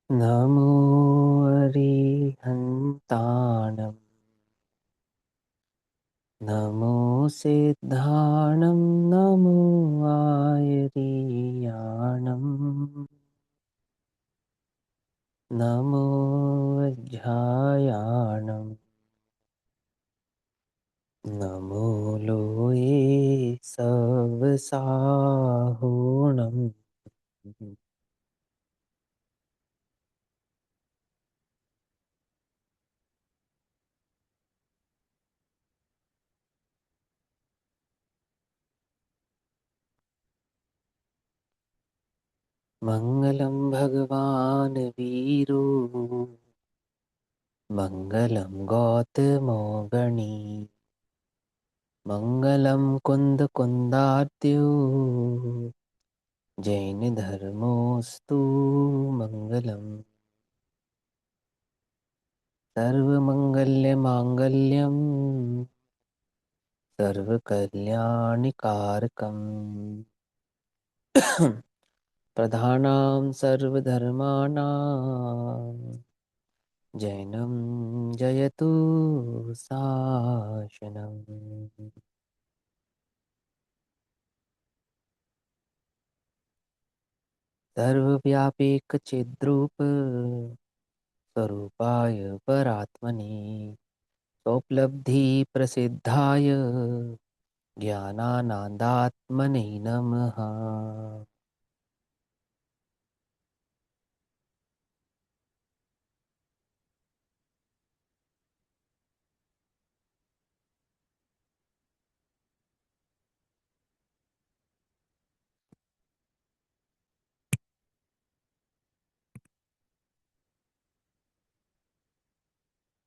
नमो अरिहन्ताणं नमो सिद्धाणं नमो आयरीयाणं नमो वज्झायाणं नमो लोये सवसाहोणम्। मङ्गलं भगवान् वीरो मङ्गलं गौतमो गणी मङ्गलं कुन्दकुन्दार्त्यो जैनधर्मोऽस्तु मङ्गलम्। सर्वमङ्गल्यमाङ्गल्यं सर्वकल्याणिकारकम् प्रधानां सर्वधर्माणां जैनं जयतु शासनम्। सर्वव्यापीकचिद्रूप स्वरूपाय परात्मने स्वोपलब्धिप्रसिद्धाय ज्ञानानन्दात्मने नमः।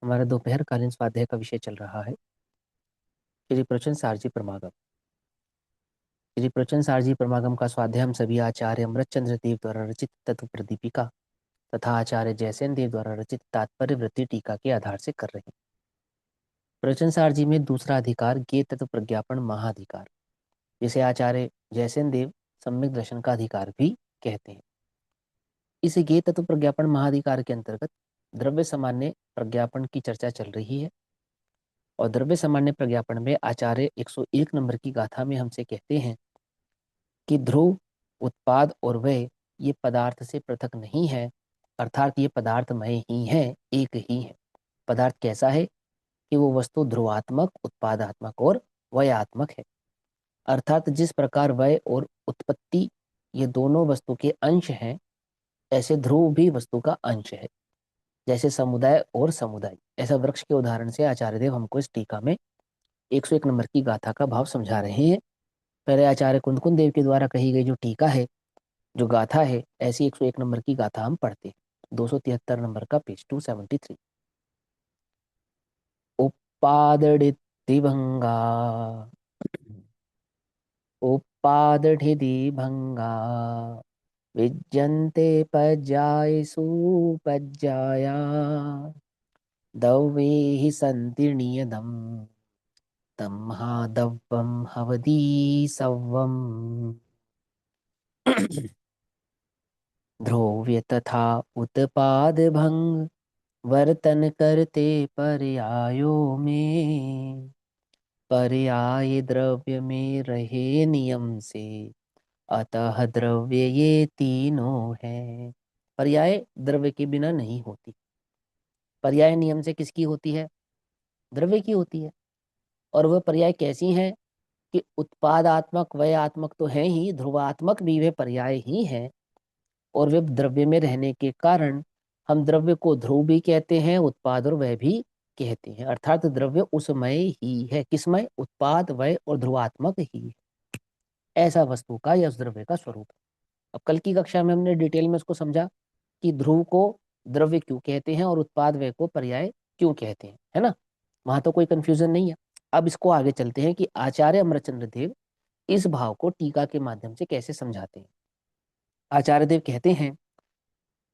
हमारा दोपहर कालीन स्वाध्याय का विषय चल रहा है श्री प्रवचन सारजी परमागम। श्री प्रवचन सारजी परमागम का स्वाध्याय हम सभी आचार्य अमृतचंद्र देव द्वारा रचित तत्व प्रदीपिका तथा आचार्य जयसेन देव द्वारा रचित तात्पर्य वृत्ति टीका के आधार से कर रहे हैं। प्रवचन सारजी में दूसरा अधिकार ज्ञेय तत्व प्रज्ञापन महाधिकार, जिसे आचार्य जयसेन देव सम्यक दर्शन का अधिकार भी कहते हैं। इस ज्ञेय तत्व प्रज्ञापन महाधिकार के अंतर्गत द्रव्य सामान्य प्रज्ञापन की चर्चा चल रही है और द्रव्य सामान्य प्रज्ञापन में आचार्य 101 नंबर की गाथा में हमसे कहते हैं कि ध्रुव, उत्पाद और वय ये पदार्थ से पृथक नहीं है, अर्थात ये पदार्थमय ही है, एक ही है। पदार्थ कैसा है कि वो वस्तु ध्रुवात्मक, उत्पादात्मक और वयात्मक है। अर्थात जिस प्रकार वय और उत्पत्ति ये दोनों वस्तु के अंश हैं, ऐसे ध्रुव भी वस्तु का अंश है। जैसे समुदाय और समुदाय, ऐसा वृक्ष के उदाहरण से आचार्य देव हमको इस टीका में 101 नंबर की गाथा का भाव समझा रहे हैं। पहले आचार्य कुंदकुंद देव के द्वारा कही गई जो टीका है, जो गाथा है, ऐसी 101 नंबर की गाथा हम पढ़ते हैं। 273 नंबर का पेज 273। उपादड़ितिभंगा उपादढ़िदिभंगा विज्यन्ते पज्यायसु पज्याया दवे हि सन्ति नियतम् तम्हादव्वं हवदी सव्वम्। ध्रुव्य तथा उत्पाद भंग वर्तन करते पर्यायों में, पर्याय द्रव्य में रहे नियम से, अतः द्रव्य ये तीनों है। पर्याय द्रव्य के बिना नहीं होती। पर्याय नियम से किसकी होती है? द्रव्य की होती है। और वह पर्याय कैसी हैं कि उत्पादात्मक वयात्मक तो है ही, ध्रुवात्मक भी वे पर्याय ही हैं। और वे द्रव्य में रहने के कारण हम द्रव्य को ध्रुव भी कहते हैं, उत्पाद और वय भी कहते हैं। अर्थात द्रव्य उसमय ही है। किसमय? उत्पाद, वय और ध्रुवात्मक ही है। ऐसा वस्तु का या उस द्रव्य का स्वरूप है। अब कल की कक्षा में हमने डिटेल में उसको समझा कि ध्रुव को द्रव्य क्यों कहते हैं और उत्पाद वय को पर्याय क्यों कहते हैं, है ना? वहां तो कोई कंफ्यूजन नहीं है। अब इसको आगे चलते हैं कि आचार्य अमरचंद्र देव इस भाव को टीका के माध्यम से कैसे समझाते हैं। आचार्य देव कहते हैं,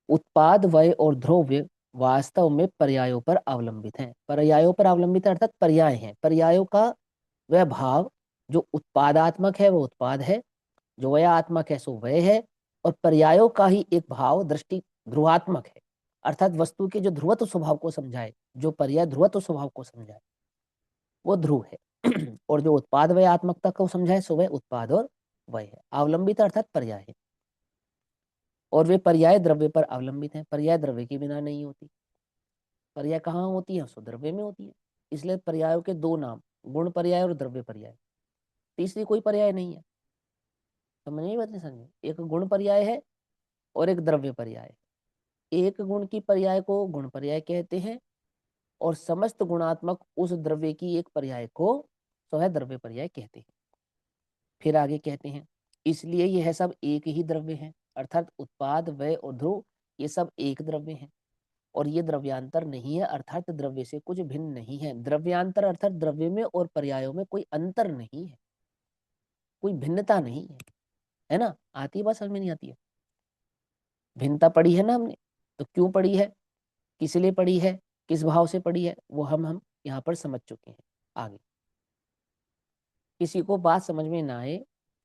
उत्पाद, वय और ध्रुव्य वास्तव में पर्यायों पर अवलंबित हैं। पर्यायों पर अवलंबित अर्थात पर्याय हैं। पर्यायों का वह भाव जो उत्पादात्मक है वो उत्पाद है, जो वयात्मक है सो वय है, और पर्यायों का ही एक भाव दृष्टि ध्रुवात्मक है, अर्थात वस्तु के जो ध्रुवत्व स्वभाव को समझाए, जो पर्याय ध्रुवत्व स्वभाव को समझाए वो ध्रुव है। और जो उत्पाद वयात्मकता को समझाए सो वह उत्पाद और वय है। अवलंबित अर्थात पर्याय है, और वे पर्याय द्रव्य पर अवलंबित है, पर्याय द्रव्य के बिना नहीं होती। पर्याय कहाँ होती है? सो द्रव्य में होती है। इसलिए पर्यायों के दो नाम, गुण पर्याय और द्रव्य पर्याय। तीसरी कोई पर्याय नहीं है। समझ नहीं बात नहीं समझे? एक गुण पर्याय है और एक द्रव्य पर्याय है। एक गुण की पर्याय को गुण पर्याय कहते हैं, और समस्त गुणात्मक उस द्रव्य की एक पर्याय को स्वयं द्रव्य पर्याय कहते हैं। फिर आगे कहते हैं, इसलिए यह सब एक ही द्रव्य है, अर्थात उत्पाद वय और ध्रुव ये सब एक द्रव्य है, और ये द्रव्यांतर नहीं है, अर्थात द्रव्य से कुछ भिन्न नहीं है। द्रव्यांतर अर्थात द्रव्य में और पर्यायों में कोई अंतर नहीं है, कोई भिन्नता नहीं है ना? आती है बात? समझ में नहीं आती है? भिन्नता पढ़ी है ना हमने, तो क्यों पढ़ी है, किस लिए पढ़ी है, किस भाव से पढ़ी है, वो हम यहाँ पर समझ चुके हैं। आगे किसी को बात समझ में ना आए,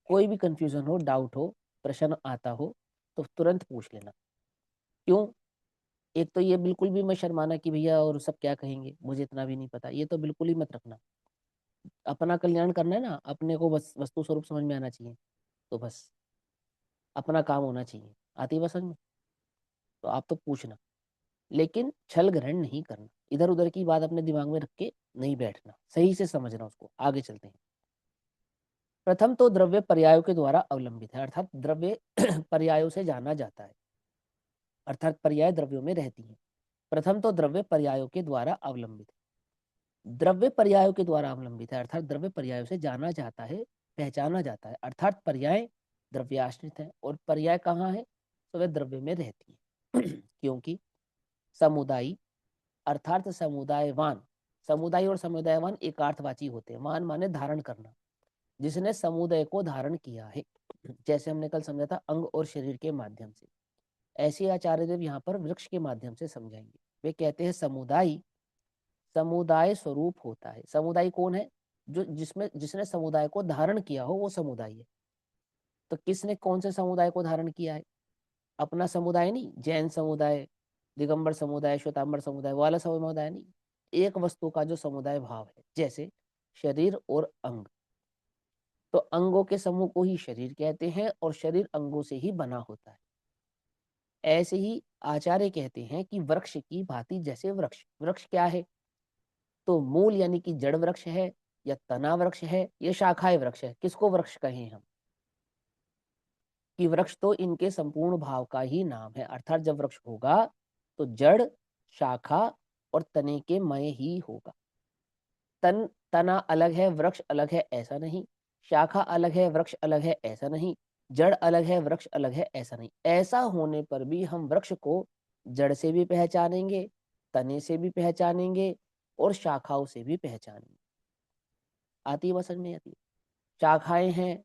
कोई भी कंफ्यूजन हो, डाउट हो, प्रश्न आता हो, तो तुरंत पूछ लेना। क्यों? एक तो ये बिल्कुल भी मत शर्माना कि भैया और सब क्या कहेंगे, मुझे इतना भी नहीं पता, ये तो बिल्कुल ही मत रखना। अपना कल्याण करना है ना, अपने को बस वस्तु स्वरूप समझ में आना चाहिए, तो बस अपना काम होना चाहिए। आती है बस समझ में? तो आप तो पूछना, लेकिन छल ग्रहण नहीं करना, इधर उधर की बात अपने दिमाग में रख के नहीं बैठना, सही से समझना उसको। आगे चलते हैं। प्रथम तो द्रव्य पर्यायों के द्वारा अवलंबित है, अर्थात द्रव्य पर्यायों से जाना जाता है, अर्थात पर्याय द्रव्यों में रहती है। प्रथम तो द्रव्य पर्यायों के द्वारा अवलंबित है। द्रव्य पर्यायों के द्वारा अवलंबित है, अर्थात द्रव्य पर्यायों से जाना जाता है, पहचाना जाता है, अर्थात पर्याय द्रव्याश्रित है, और पर्याय कहाँ है? तो वह द्रव्य में रहती है। क्योंकि समुदायी अर्थात समुदायवान, समुदाय और समुदायवान एकार्थवाची होते हैं। वान माने धारण करना, जिसने समुदाय को धारण किया है, जैसे हमने कल समझा था अंग और शरीर के माध्यम से, ऐसे आचार्य देव यहाँ पर वृक्ष के माध्यम से समझाएंगे। वे कहते हैं समुदाय समुदाय स्वरूप होता है। समुदाय कौन है? जो जिसने समुदाय को धारण किया हो वो समुदाय है। तो किसने कौन से समुदाय को धारण किया है? अपना समुदाय नहीं, जैन समुदाय, दिगंबर समुदाय, श्वेतांबर समुदाय वाला समुदाय नहीं, एक वस्तु का जो समुदाय भाव है, जैसे शरीर और अंग। तो अंगों के समूह को ही शरीर कहते हैं, और शरीर अंगों से ही बना होता है। ऐसे ही आचार्य कहते हैं कि वृक्ष की भांति, जैसे वृक्ष, वृक्ष क्या है? तो मूल यानी कि जड़ वृक्ष है, या तना वृक्ष है, या शाखाएं वृक्ष है। किसको वृक्ष कहें हम? कि वृक्ष तो इनके संपूर्ण भाव का ही नाम है, अर्थात जब वृक्ष होगा तो जड़, शाखा और तने के मय ही होगा। तना अलग है, वृक्ष अलग है, ऐसा नहीं। शाखा अलग है, वृक्ष अलग है, ऐसा नहीं। जड़ अलग है, वृक्ष अलग है, ऐसा नहीं। ऐसा होने पर भी हम वृक्ष को जड़ से भी पहचानेंगे, तने से भी पहचानेंगे, और शाखाओं से भी पहचानेंगे। आती है समझ में? आती है? शाखाएं हैं,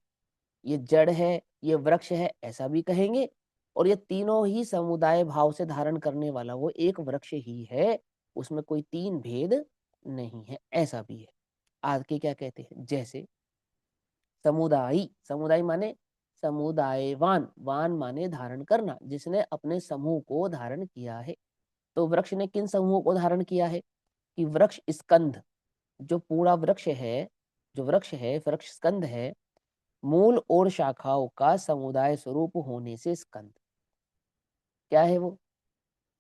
ये जड़ है, ये वृक्ष है, ऐसा भी कहेंगे, और ये तीनों ही समुदाय भाव से धारण करने वाला वो एक वृक्ष ही है, उसमें कोई तीन भेद नहीं है, ऐसा भी है। आगे क्या कहते हैं? जैसे समुदायी, समुदाय माने समुदायवान, वान माने धारण करना, जिसने अपने समूह को धारण किया है। तो वृक्ष ने किन समूह को धारण किया है? कि वृक्ष स्कंध, जो पूरा वृक्ष है, जो वृक्ष है, वृक्ष स्कंध है, मूल और शाखाओं का समुदाय स्वरूप होने से स्कंद क्या है? वो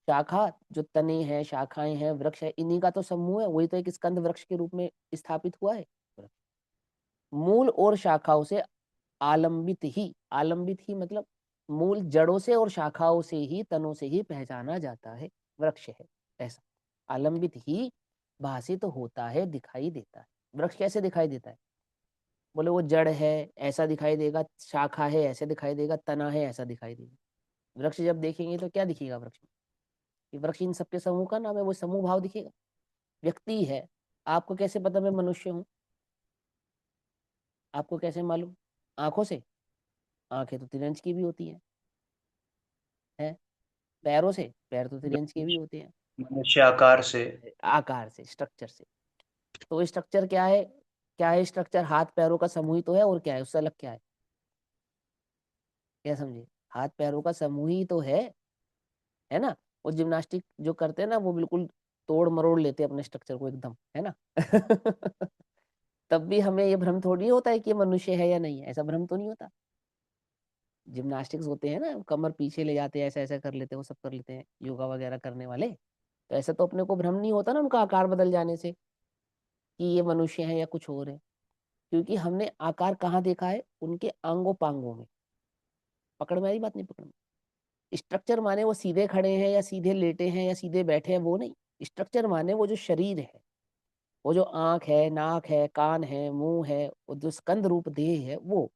शाखा, जो तने हैं, शाखाएं हैं, वृक्ष है, इन्हीं का तो समूह है, वही तो एक स्कंद वृक्ष के रूप में स्थापित हुआ है। मूल और शाखाओं से आलंबित ही मतलब मूल जड़ों से और शाखाओं से ही, तनों से ही पहचाना जाता है वृक्ष है, ऐसा। आलंबित ही भाषित होता है, दिखाई देता है। वृक्ष कैसे दिखाई देता है? बोले वो जड़ है, ऐसा दिखाई देगा, शाखा है, ऐसे दिखाई देगा, तना है, ऐसा दिखाई देगा। वृक्ष जब देखेंगे तो क्या दिखेगा वृक्ष में? कि वृक्ष इन सबके समूह का नाम है, वो समूह भाव दिखेगा। व्यक्ति है, आपको कैसे पता मैं मनुष्य हूँ? आपको कैसे मालूम? आंखों से? आंखें तो तिरंज की भी होती है। पैरों से? पैर तो तिरंज के भी होते हैं। मनुष्य आकार से। आकार से, स्ट्रक्चर से। तो स्ट्रक्चर क्या है? क्या है स्ट्रक्चर? हाथ पैरों का समूह ही तो है, और क्या है उससे अलग? क्या है? क्या समझे? हाथ पैरों का समूह ही तो है। है ना। वो जिम्नास्टिक जो करते हैं ना, वो बिल्कुल तोड़ मरोड़ लेते हैं अपने स्ट्रक्चर को एकदम, है ना। तब भी हमें ये भ्रम थोड़ी होता है कि ये मनुष्य है या नहीं है, ऐसा भ्रम तो नहीं होता। जिम्नास्टिक्स होते हैं ना, कमर पीछे ले जाते हैं, ऐसा ऐसा कर लेते हैं, वो सब कर लेते हैं योगा वगैरह करने वाले। तो ऐसा तो अपने को भ्रम नहीं होता ना उनका आकार बदल जाने से कि ये मनुष्य है या कुछ और है। क्योंकि हमने आकार कहाँ देखा है, उनके अंगों पांगों में। पकड़ में आई बात, नहीं पकड़ में? स्ट्रक्चर माने वो सीधे खड़े हैं या सीधे लेटे हैं या सीधे बैठे हैं, वो नहीं। स्ट्रक्चर माने वो जो शरीर है, वो जो आंख है, नाक है, कान है, मुंह है, वो जो स्कंद रूप देह है, वो।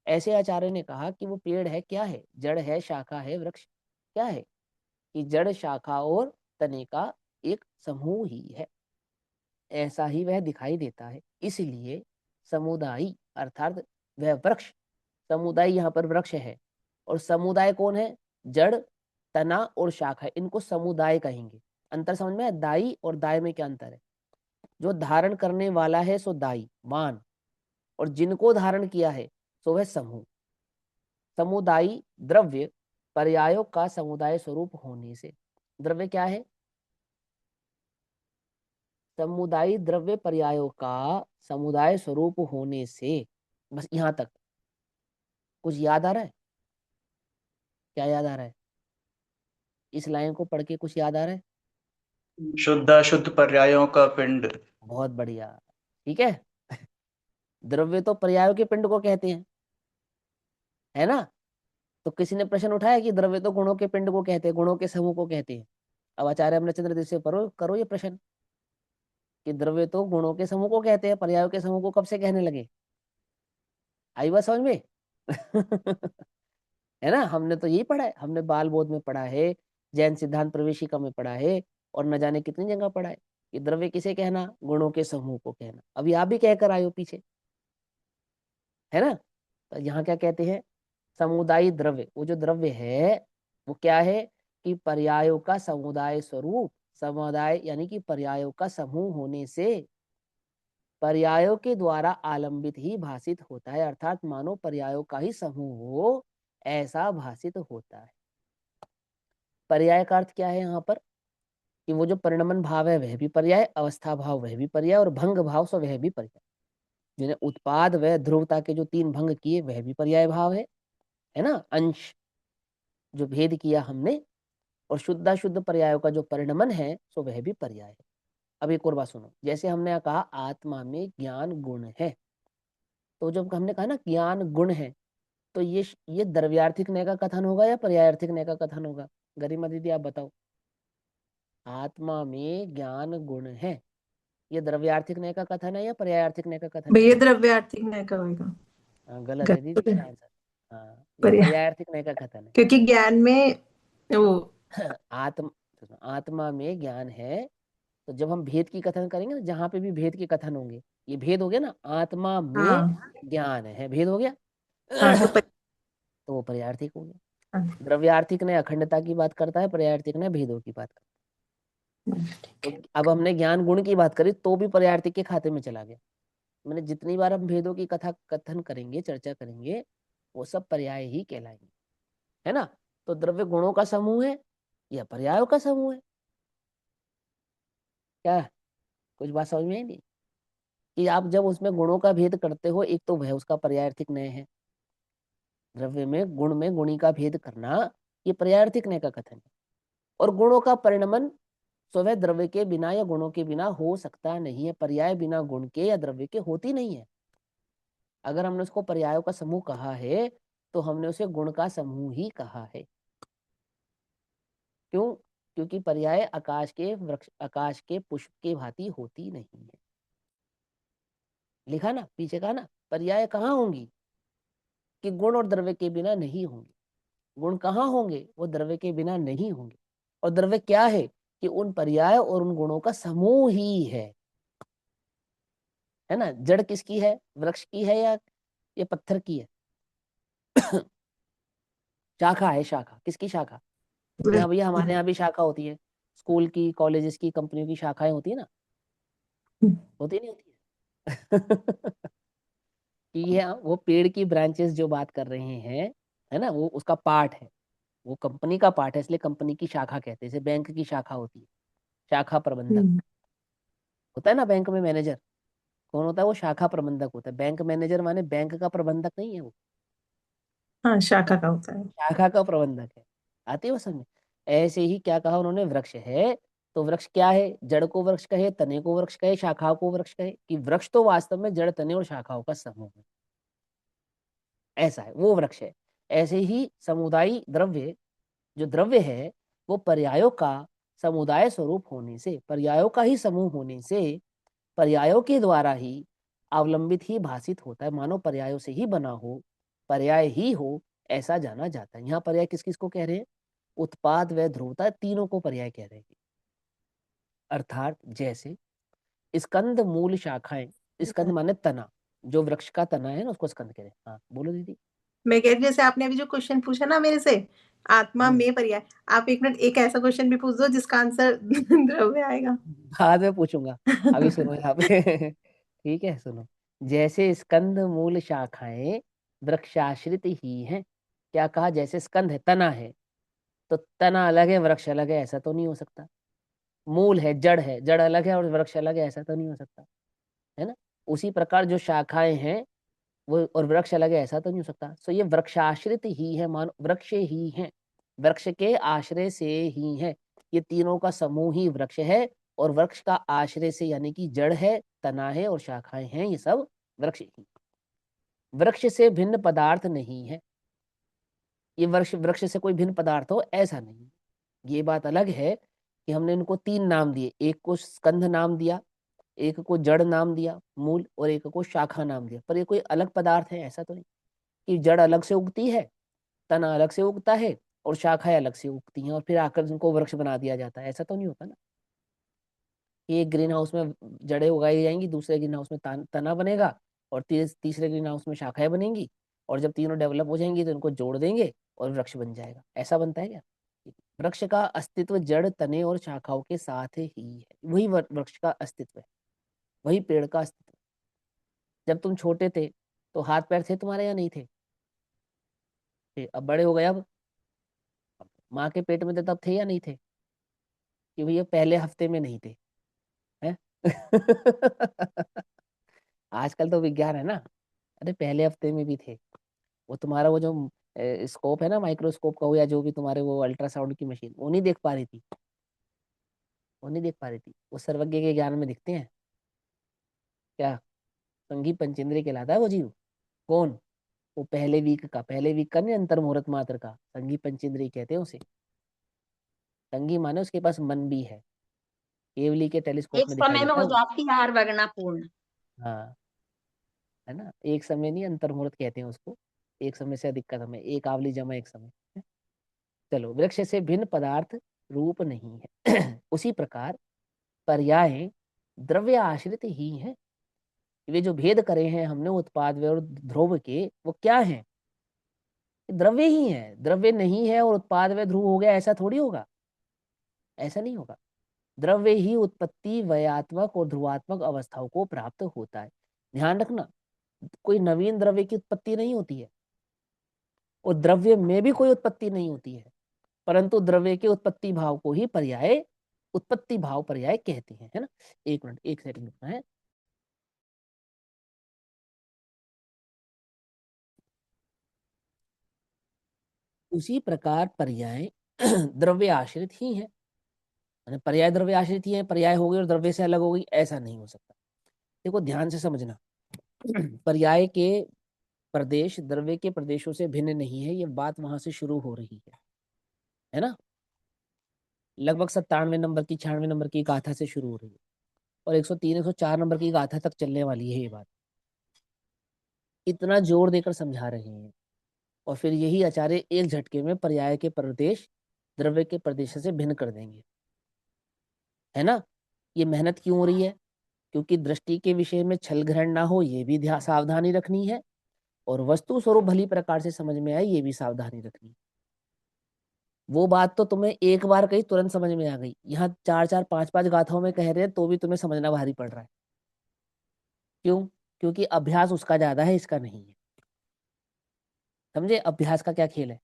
ऐसे आचार्य ने कहा कि वो पेड़ है, क्या है? जड़ है, शाखा है, वृक्ष क्या है? कि जड़, शाखा और तने का एक समूह ही है। ऐसा ही वह दिखाई देता है। इसलिए समुदायी अर्थात वह वृक्ष, समुदाय यहाँ पर वृक्ष है। और समुदाय कौन है? जड़, तना और शाखा, इनको समुदाय कहेंगे। अंतर समझ में है? दाई और दाय में क्या अंतर है? जो धारण करने वाला है सो दाई मान, और जिनको धारण किया है सो वह समूह। समुदायी द्रव्य पर्यायों का समुदाय स्वरूप होने से। द्रव्य क्या है? समुदायी द्रव्य पर्यायों का समुदाय स्वरूप होने से। बस यहां तक। कुछ याद आ रहा है? क्या याद आ रहा है? इस लाइन को पढ़ के कुछ याद आ रहा है? शुद्ध अशुद्ध पर्यायों का पिंड। बहुत बढ़िया। ठीक है। द्रव्य तो पर्यायों के पिंड को कहते हैं, है ना। तो किसी ने प्रश्न उठाया कि द्रव्य तो गुणों के पिंड को कहते हैं, गुणों के समूह को कहते हैं। अब आचार्य अमरचंद्र देव से करो करो ये प्रश्न कि द्रव्य तो गुणों के समूह को कहते हैं, पर्यायों के समूह को कब से कहने लगे? आई बात समझ में? है ना। हमने तो यही पढ़ा है, हमने बाल बोध में पढ़ा है, जैन सिद्धांत प्रवेशिका में पढ़ा है, और न जाने कितनी जगह पढ़ा है कि द्रव्य किसे कहना? गुणों के समूह को कहना। अभी आप भी कहकर आए हो पीछे, है ना। तो यहाँ क्या कहते हैं? समुदायी द्रव्य, वो जो द्रव्य है वो क्या है? कि पर्यायों का समुदाय स्वरूप, समुदाय यानी कि पर्यायों का समूह होने से पर्यायों के द्वारा आलंबित ही भाषित होता है। अर्थात मानो पर्यायों का ही समूह हो, ऐसा भाषित होता है। पर्याय का अर्थ क्या है यहाँ पर? कि वो जो परिणमन भाव है वह भी पर्याय, अवस्था भाव वह भी पर्याय, और भंग भाव सो वह भी पर्याय। जिन्हें उत्पाद व ध्रुवता के जो 3 भंग किए वह भी पर्याय भाव है ना। अंश जो भेद किया हमने, और शुद्धाशुद्ध पर्यायों का जो परिणमन है सो वह भी पर्याय है। अब एक और बात सुनो, जैसे हमने कहा आत्मा में ज्ञान गुण है, तो जब हमने कहा ना ज्ञान गुण है, तो ये द्रव्यार्थिक नय का कथन होगा या पर्यायार्थिक नय का कथन होगा? गरिमा दीदी आप बताओ। आत्मा में ज्ञान गुण है, ये द्रव्यार्थिक नय का कथन है या पर्यायार्थिक नय का कथन है? भैया द्रव्यार्थिक न्याय का होगा। हाँ, गलत है दीदी गलत है। तेरा आंसर। हाँ, ये पर पर्यायार्थिक नय का कथन है। क्योंकि ज्ञान में वो आत्म आत्मा में ज्ञान है, तो जब हम भेद की कथन करेंगे ना, जहां पे भी भेद के कथन होंगे, ये भेद हो गया ना, आत्मा में हाँ ज्ञान है, भेद हो गया। हाँ तो तो वो पर्यायार्थिक हो गया। हाँ, द्रव्यार्थिक ने अखंडता की बात करता है, पर्यायार्थिक ने भेदों की बात करता है। तो अब हमने ज्ञान गुण की बात करी तो भी पर्यायार्थिक के खाते में चला गया। मैंने जितनी बार हम भेदों की कथा कथन करेंगे, चर्चा करेंगे, वो सब पर्याय ही कहलाएंगे, है ना। तो द्रव्य गुणों का समूह है या पर्यायों का समूह है? क्या कुछ बात समझ में आई नहीं? कि आप जब उसमें गुणों का भेद करते हो, एक तो वह उसका पर्यायार्थिक नय है। द्रव्य में गुण में गुणी का भेद करना, ये पर्यायार्थिक नय का कथन है। और गुणों का परिणमन स्वयं द्रव्य के बिना या गुणों के बिना हो सकता नहीं है। पर्याय बिना गुण के या द्रव्य के होती नहीं है। अगर हमने उसको पर्यायों का समूह कहा है, तो हमने उसे गुण का समूह ही कहा है। क्यों? क्योंकि पर्याय आकाश के वृक्ष, आकाश के पुष्प के भांति होती नहीं है। लिखा ना, पीछे कहा ना, पर्याय कहाँ होंगी? कि गुण और द्रव्य के बिना नहीं होंगे। गुण कहाँ होंगे? वो द्रव्य के बिना नहीं होंगे। और द्रव्य क्या है? कि उन पर्याय और उन गुणों का समूह ही है ना। जड़ किसकी है? वृक्ष की है या ये पत्थर की है? शाखा है, शाखा किसकी शाखा? यहाँ भैया हमारे यहाँ भी शाखा होती है, स्कूल की, कॉलेजेस की, कंपनियों की शाखाएं होती है ना। होती नहीं होती है? कि ये वो पेड़ की ब्रांचेस जो बात कर रहे हैं, है ना, वो उसका पार्ट है। वो कंपनी का पार्ट है, इसलिए कंपनी की शाखा कहते हैं। जैसे बैंक की शाखा होती है, शाखा प्रबंधक होता है ना। बैंक में मैनेजर कौन होता है? वो शाखा प्रबंधक होता है। बैंक मैनेजर माने बैंक का प्रबंधक नहीं है, वो हाँ, शाखा का होता है। शाखा का प्रबंधक है। आती है वो समझ? ऐसे ही क्या कहा उन्होंने, वृक्ष है तो वृक्ष क्या है? जड़ को वृक्ष कहे, तने को वृक्ष कहे, शाखाओं को वृक्ष कहे, कि वृक्ष तो वास्तव में जड़, तने और शाखाओं का समूह है। ऐसा है, वो वृक्ष है। ऐसे ही समुदायी द्रव्य, जो द्रव्य है वो पर्यायों का समुदाय स्वरूप होने से, पर्यायों का ही समूह होने से, पर्यायों के द्वारा ही अवलंबित ही भाषित होता है। मानो पर्यायों से ही बना हो, पर्याय ही हो, ऐसा जाना जाता है। यहाँ पर्याय किस किस को कह रहे हैं? उत्पाद व ध्रुवता, तीनों को पर्याय कह रहे हैं। अर्थात जैसे स्कंद मूल शाखाएं, स्कंद माने तना, जो वृक्ष का तना है ना उसको स्कंद कह रहे हैं। हाँ बोलो दीदी। मैं कह रही हूँ, जैसे आपने अभी जो क्वेश्चन पूछा ना मेरे से, आत्मा में पर्याय, आप एक मिनट एक ऐसा क्वेश्चन भी पूछ दो जिसका आंसर द्रव्य आएगा। बाद में पूछूंगा, अभी सुनो यहाँ पे। ठीक है, सुनो। जैसे स्कंद मूल शाखाएं वृक्षाश्रित ही हैं। क्या कहा? जैसे स्कंद है, तना है, तो तना अलग है, वृक्ष अलग है, ऐसा तो नहीं हो सकता। मूल है, जड़ है, जड़ अलग है और वृक्ष अलग है, ऐसा तो नहीं हो सकता, है ना। उसी प्रकार जो शाखाएं हैं वो और वृक्ष अलग है, ऐसा तो नहीं हो सकता। सो ये वृक्षाश्रित ही है, मान वृक्ष ही है, वृक्ष के आश्रय से ही है। ये तीनों का समूह ही वृक्ष है, और वृक्ष का आश्रय से यानी कि जड़ है, तना है और शाखाएं हैं, ये सब वृक्ष ही। वृक्ष से भिन्न पदार्थ नहीं है। ये वृक्ष वृक्ष से कोई भिन्न पदार्थ हो, ऐसा नहीं। ये बात अलग है कि हमने इनको तीन नाम दिए, एक को स्कंध नाम दिया, एक को जड़ नाम दिया मूल, और एक को शाखा नाम दिया, पर ये कोई अलग पदार्थ है ऐसा तो नहीं। कि जड़ अलग से उगती है, तना अलग से उगता है और शाखाएं अलग से उगती हैं और फिर आकर इनको वृक्ष बना दिया जाता है, ऐसा तो नहीं होता ना। कि एक ग्रीन हाउस में जड़ें उगाई जाएंगी, दूसरे ग्रीन हाउस में तना बनेगा, और तीसरे ग्रीन हाउस में शाखाएं बनेंगी, और जब तीनों डेवलप हो जाएंगी तो इनको जोड़ देंगे और वृक्ष बन जाएगा। ऐसा बनता है क्या? वृक्ष का अस्तित्व जड़, तने और शाखाओं के साथ ही है। वही वृक्ष का अस्तित्व है, वही पेड़ का अस्तित्व। जब तुम छोटे थे तो हाथ पैर थे तुम्हारे या नहीं थे? अब बड़े हो गए, अब माँ के पेट में थे तब थे या नहीं थे? कि भैया पहले हफ्ते में नहीं थे, हैं? आजकल तो विज्ञान है ना। अरे पहले हफ्ते में भी थे। वो तुम्हारा वो जो स्कोप है ना, माइक्रोस्कोप का हो या जो भी तुम्हारे वो अल्ट्रासाउंड की मशीन, वो नहीं देख पा रही थी, वो नहीं देख पा रही थी। वो सर्वज्ञ के ज्ञान में दिखते हैं क्या? संघी पंचेंद्रिय कहलाता है वो जीव। कौन? वो पहले वीक का नहीं, अंतर मुहूर्त मात्र का संघी पंचेंद्रिय कहते हैं उसे। संघी माने उसके पास मन भी है, केवली के टेलीस्कोप एक में दिखाई समय में देता हो है वो। जाती है हर वगना पूर्ण। हाँ, है ना। एक समय नहीं, अंतर मुहूर्त कहते हैं उसको। एक समय से अधिक का समय, एक आवली जमा एक समय। चलो, वृक्ष से भिन्न पदार्थ रूप नहीं है। उसी प्रकार पर्याय द्रव्य आश्रित ही है। वे जो भेद करे हैं हमने उत्पाद व और ध्रुव के, वो क्या है? द्रव्य ही है। द्रव्य नहीं है और उत्पाद व ध्रुव हो गया, ऐसा थोड़ी होगा, ऐसा नहीं होगा। द्रव्य ही उत्पत्ति वयात्मक और ध्रुवात्मक अवस्थाओं को प्राप्त होता है। ध्यान रखना, कोई नवीन द्रव्य की उत्पत्ति नहीं होती है, और द्रव्य में भी कोई उत्पत्ति नहीं होती है, परंतु द्रव्य के उत्पत्ति भाव को ही पर्याय, उत्पत्ति भाव पर्याय कहते हैं, है ना। एक मिनट, एक सेकंड रुकना है। उसी प्रकार पर्याय द्रव्य आश्रित ही है। यानी पर्याय द्रव्य आश्रित ही है, पर्याय हो गई और द्रव्य से अलग हो गई, ऐसा नहीं हो सकता। देखो ध्यान से समझना। पर्याय के प्रदेश द्रव्य के प्रदेशों से भिन्न नहीं है, ये बात वहां से शुरू हो रही है ना। लगभग 97 नंबर की, 96 नंबर की गाथा से शुरू हो रही है, और 103 104 नंबर की गाथा तक चलने वाली है ये बात। इतना जोर देकर समझा रहे हैं, और फिर यही आचार्य एक झटके में पर्याय के प्रदेश द्रव्य के प्रदेश से भिन्न कर देंगे, है ना। ये मेहनत क्यों हो रही है? क्योंकि दृष्टि के विषय में छल ग्रहण ना हो, ये भी सावधानी रखनी है, और वस्तु स्वरूप भली प्रकार से समझ में आए, ये भी सावधानी रखनी है। वो बात तो तुम्हें एक बार कही तुरंत समझ में आ गई, यहाँ 4 4 5 5 गाथाओं में कह रहे हैं तो भी तुम्हें समझना भारी पड़ रहा है। क्यों? क्योंकि अभ्यास उसका ज्यादा है, इसका नहीं है। समझे अभ्यास का क्या खेल है?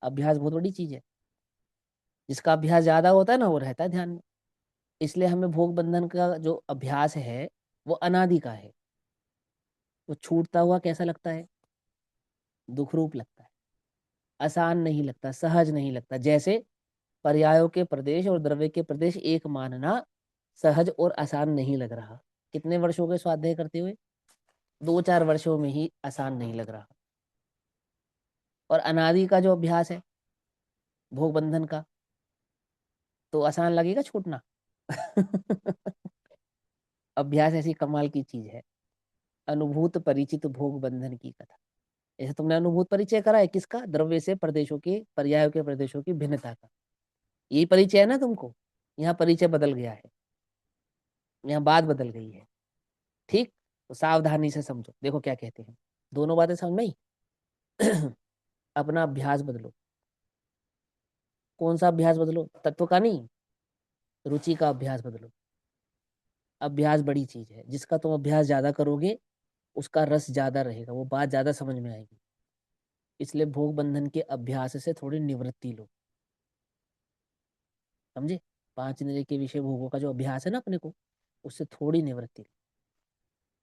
अभ्यास बहुत बड़ी चीज है। जिसका अभ्यास ज्यादा होता है ना वो रहता है ध्यान में। इसलिए हमें भोग बंधन का जो अभ्यास है वो अनादि का है। वो छूटता हुआ कैसा लगता है? दुख रूप लगता है, आसान नहीं लगता, सहज नहीं लगता। जैसे पर्यायों के प्रदेश और द्रव्य के प्रदेश एक मानना सहज और आसान नहीं लग रहा। कितने वर्ष हो गए स्वाध्याय करते हुए? 2-4 वर्षों में ही आसान नहीं लग रहा। और अनादि का जो अभ्यास है भोग बंधन का, तो आसान लगेगा छूटना? अभ्यास ऐसी कमाल की चीज है। अनुभूत परिचित भोग बंधन की कथा। जैसे तुमने अनुभूत परिचय करा है किसका? द्रव्य से प्रदेशों के, पर्यायों के प्रदेशों की भिन्नता का। यही परिचय है ना तुमको। यहाँ परिचय बदल गया है, यहाँ बात बदल गई है। ठीक, तो सावधानी से समझो। देखो क्या कहते हैं, दोनों बातें समझ में आई? अपना अभ्यास बदलो। कौन सा अभ्यास बदलो? तत्व का नहीं, रुचि का अभ्यास बदलो। अभ्यास बड़ी चीज है। जिसका तुम अभ्यास ज्यादा करोगे उसका रस ज्यादा रहेगा, वो बात ज्यादा समझ में आएगी। इसलिए भोग बंधन के अभ्यास से थोड़ी निवृत्ति लो। समझे? 5 इंद्रिय के विषय भोगों का जो अभ्यास है ना अपने को, उससे थोड़ी निवृत्ति लो,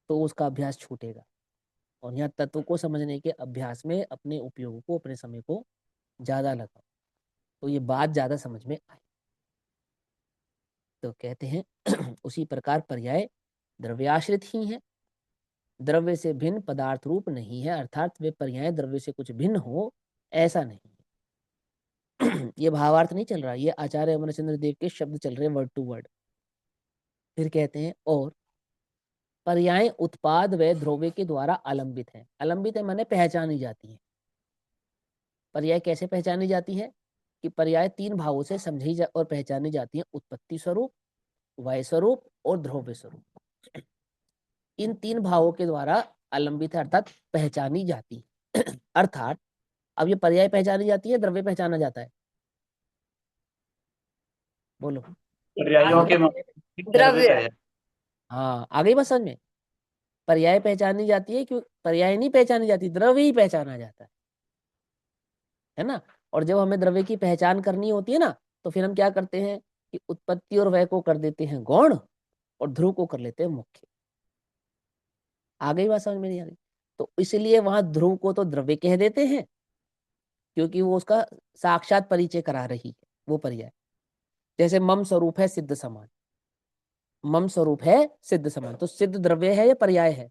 तो उसका अभ्यास छूटेगा। और यहाँ तत्व को समझने के अभ्यास में अपने उपयोग को, अपने समय को ज्यादा लगाओ, तो ये बात ज्यादा समझ में आए। तो कहते हैं उसी प्रकार पर्याय द्रव्याश्रित ही है, द्रव्य से भिन्न पदार्थ रूप नहीं है। अर्थात वे पर्याय द्रव्य से कुछ भिन्न हो ऐसा नहीं है। ये भावार्थ नहीं चल रहा, ये आचार्य अमरचंद्र देव के शब्द चल रहे वर्ड टू वर्ड। फिर कहते हैं और पर्याय उत्पाद व ध्रुव के द्वारा आलंबित है। आलंबित है माने पहचानी जाती है। पर्याय कैसे पहचानी जाती है? कि पर्याय 3 भावों से समझी और पहचानी जाती है। उत्पत्ति स्वरूप, वय स्वरूप और ध्रुव स्वरूप। इन 3 भावों के द्वारा आलंबित है, अर्थात पहचानी जाती है। अर्थात अब ये पर्याय पहचानी जाती है, द्रव्य पहचाना जाता है? बोलो। पर्यायों के द्रव्य द्रव्य। पे है। हाँ, आ गई बात समझ में? पर्याय पहचानी जाती है, क्यों? पर्याय नहीं पहचानी जाती, द्रव्य ही पहचाना जाता है ना। और जब हमें द्रव्य की पहचान करनी होती है ना, तो फिर हम क्या करते हैं कि उत्पत्ति और वय को कर देते हैं गौण और ध्रुव को कर लेते हैं मुख्य। आ गई बात समझ में? नहीं आ गई? तो इसलिए वहां ध्रुव को तो द्रव्य कह देते हैं, क्योंकि वो उसका साक्षात परिचय करा रही है वो पर्याय। जैसे मम स्वरूप है सिद्ध समान, मम स्वरूप है सिद्ध समान, तो सिद्ध द्रव्य है या पर्याय है?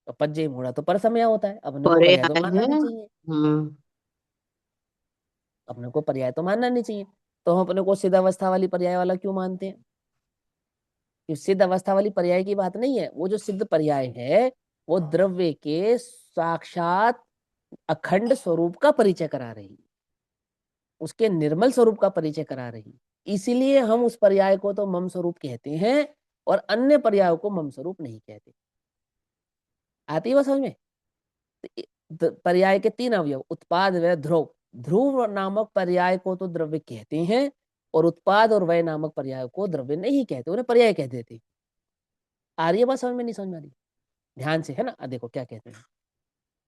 तो पज्जे मोड़ा तो पर समय होता है, अपने को पर्याय तो पर्याय मानना है। नहीं चाहिए। अपने को पर्याय तो मानना नहीं चाहिए, तो हम अपने को सिद्ध अवस्था वाली पर्याय वाला क्यों मानते हैं? कि सिद्ध अवस्था वाली पर्याय की बात नहीं है। वो जो सिद्ध पर्याय है वो द्रव्य के साक्षात अखंड स्वरूप का परिचय करा रही, उसके निर्मल स्वरूप का परिचय करा रही। इसीलिए हम उस पर्याय को तो मम स्वरूप कहते हैं और अन्य पर्यायों को मम स्वरूप नहीं कहते। आती है बात समझ में? पर्याय के 3 अवयव, उत्पाद व ध्रुव। ध्रुव नामक पर्याय को तो द्रव्य कहते हैं और उत्पाद और वय नामक पर्याय को द्रव्य नहीं कहते, उन्हें पर्याय कह देते। आ रही है बात समझ में? नहीं समझ में आ रही? ध्यान से, है ना। देखो क्या कहते हैं,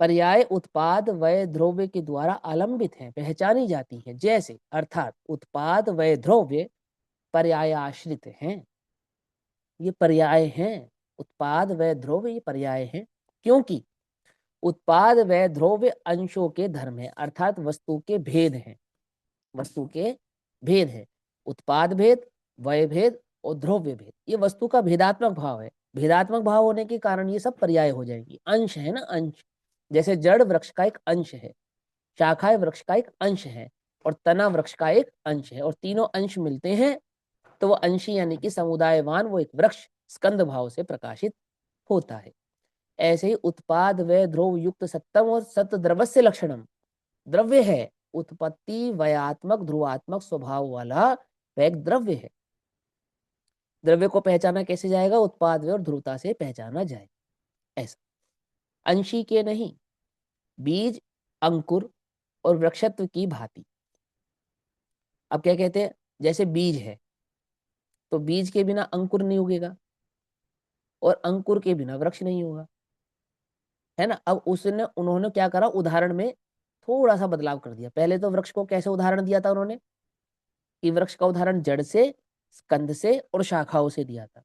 पर्याय उत्पाद वय द्रव्य के द्वारा आलंबित है, पहचानी जाती है। जैसे अर्थात उत्पाद वय द्रव्य पर्याय आश्रित हैं, ये पर्याय हैं। उत्पाद वय द्रव्य ये पर्याय हैं, क्योंकि उत्पाद व ध्रुव अंशों के धर्म है, अर्थात वस्तु के भेद हैं। वस्तु के भेद है, उत्पाद भेद, वय भेद और ध्रुव्य भेद, ये वस्तु का भेदात्मक भाव है। भेदात्मक भाव होने के कारण ये सब पर्याय हो जाएंगी। अंश है ना, अंश। जैसे जड़ वृक्ष का एक अंश है, शाखाएं वृक्ष का एक अंश है और तना वृक्ष का एक अंश है, और तीनों अंश मिलते हैं तो वो अंशी यानी कि समुदायवान वो एक वृक्ष स्कंद भाव से प्रकाशित होता है। ऐसे ही उत्पाद व ध्रुव युक्त सत्तम और सत द्रव्य लक्षणम, द्रव्य है, उत्पत्ति वयात्मक ध्रुवात्मक स्वभाव वाला वह एक द्रव्य है। द्रव्य को पहचाना कैसे जाएगा? उत्पाद और ध्रुवता से पहचाना जाए। ऐसा अंशी के नहीं, बीज, अंकुर और वृक्षत्व की भांति। अब क्या कहते हैं, जैसे बीज है तो बीज के बिना अंकुर नहीं उगेगा और अंकुर के बिना वृक्ष नहीं होगा, है ना। अब उसने उन्होंने क्या करा, उदाहरण में थोड़ा सा बदलाव कर दिया। पहले तो वृक्ष को कैसे उदाहरण दिया था उन्होंने कि वृक्ष का उदाहरण जड़ से, कंद से और शाखाओं से दिया था।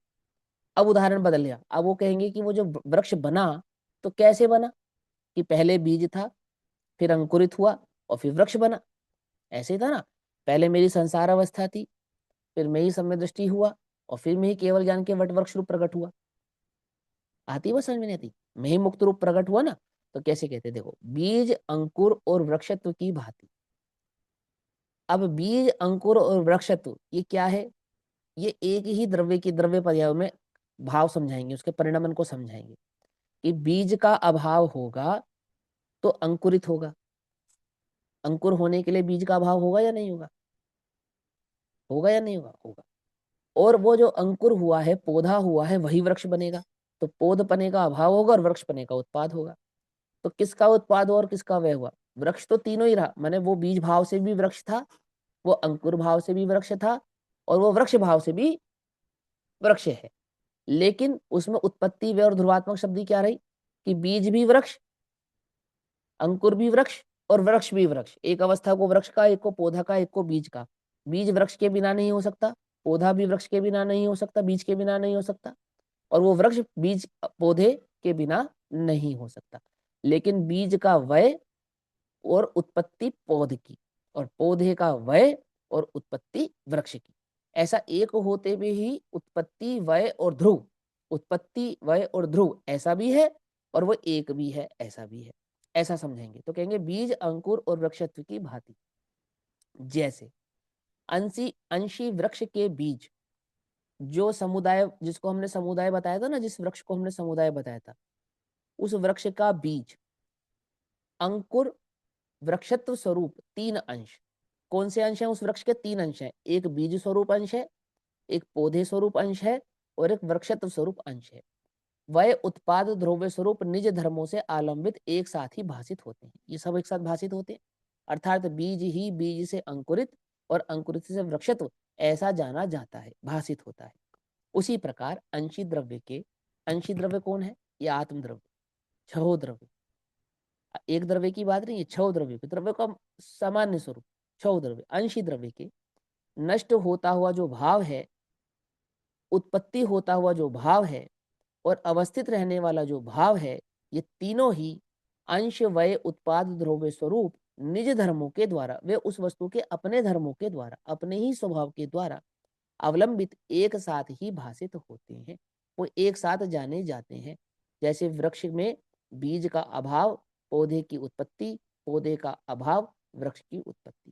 अब उदाहरण बदल गया, अब वो कहेंगे कि वो जो वृक्ष बना तो कैसे बना, कि पहले बीज था, फिर अंकुरित हुआ और फिर वृक्ष बना। ऐसे ही था ना, पहले मेरी संसार अवस्था थी, फिर मैं ही सम्यक दृष्टि हुआ और फिर मैं ही केवल ज्ञान के वट वृक्ष रूप प्रकट हुआ। आती वो समझ में नहीं आती? मैं ही मुक्त रूप प्रकट हुआ ना, तो कैसे कहते, देखो बीज अंकुर और वृक्षत्व की भांति। अब बीज अंकुर और वृक्षत्व ये क्या है? ये एक ही द्रव्य की द्रव्य पर्यायों में भाव समझाएंगे, उसके परिणमन को समझाएंगे कि बीज का अभाव होगा तो अंकुरित होगा। अंकुर होने के लिए बीज का अभाव होगा या नहीं होगा? होगा या नहीं होगा? होगा। और वो जो अंकुर हुआ है, पौधा हुआ है, वही वृक्ष बनेगा। तो पौध पने का अभाव होगा और वृक्ष पने का उत्पाद होगा। तो किसका उत्पाद हुआ और किसका व्यय हुआ? वृक्ष तो तीनों ही रहा, माने वो बीज भाव से भी वृक्ष था, वो अंकुर भाव से भी वृक्ष था और वो वृक्ष भाव से भी वृक्ष है। लेकिन उसमें उत्पत्ति व्यय और ध्रुवात्मक शब्द क्या रही कि बीज भी वृक्ष, अंकुर भी वृक्ष और वृक्ष भी वृक्ष। एक अवस्था को वृक्ष का, एक को पौधा का, एक को बीज का। बीज वृक्ष के बिना नहीं हो सकता, पौधा भी वृक्ष के बिना नहीं हो सकता, बीज के बिना नहीं हो सकता, और वो वृक्ष बीज पौधे के बिना नहीं हो सकता। लेकिन बीज का वय और उत्पत्ति पौध की, और पौधे का वय और उत्पत्ति वृक्ष की। ऐसा एक होते हुए ही उत्पत्ति वय और ध्रुव, उत्पत्ति वय और ध्रुव ऐसा भी है और वो एक भी है, ऐसा भी है। ऐसा समझेंगे तो कहेंगे बीज अंकुर और वृक्षत्व की भांति। जैसे अंशी वृक्ष के बीज, जो समुदाय, जिसको हमने समुदाय बताया था ना, जिस वृक्ष को हमने समुदाय बताया था, उस वृक्ष का बीज अंकुर वृक्षत्व स्वरूप 3 अंश। कौन से अंश हैं उस वृक्ष के? 3 अंश हैं। एक बीज स्वरूप अंश है, एक पौधे स्वरूप अंश है और एक वृक्षत्व स्वरूप अंश है। वह उत्पाद ध्रुव स्वरूप निज धर्मों से आलंबित एक साथ ही भाषित होते हैं। ये सब एक साथ भाषित होते हैं, अर्थात बीज ही बीज से अंकुरित और अंकुरित से वृक्षत्व ऐसा जाना जाता है, भाषित होता है। उसी प्रकार अंशी द्रव्य के, अंशी द्रव्य कौन है? ये आत्म द्रव्य, छहो द्रव्य। एक द्रव्य की बात नहीं है, छह द्रव्य के, द्रव्य का सामान्य स्वरूप छह द्रव्य। अंशी द्रव्य के नष्ट होता हुआ जो भाव है, उत्पत्ति होता हुआ जो भाव है और अवस्थित रहने वाला जो भाव है, ये तीनों ही अंश वय उत्पाद द्रव्य स्वरूप निज धर्मों के द्वारा, वे उस वस्तु के अपने धर्मों के द्वारा, अपने ही स्वभाव के द्वारा अवलंबित एक साथ ही भाषित होते हैं, वो एक साथ जाने जाते हैं। जैसे वृक्ष में बीज का अभाव पौधे की उत्पत्ति, पौधे का अभाव वृक्ष की उत्पत्ति,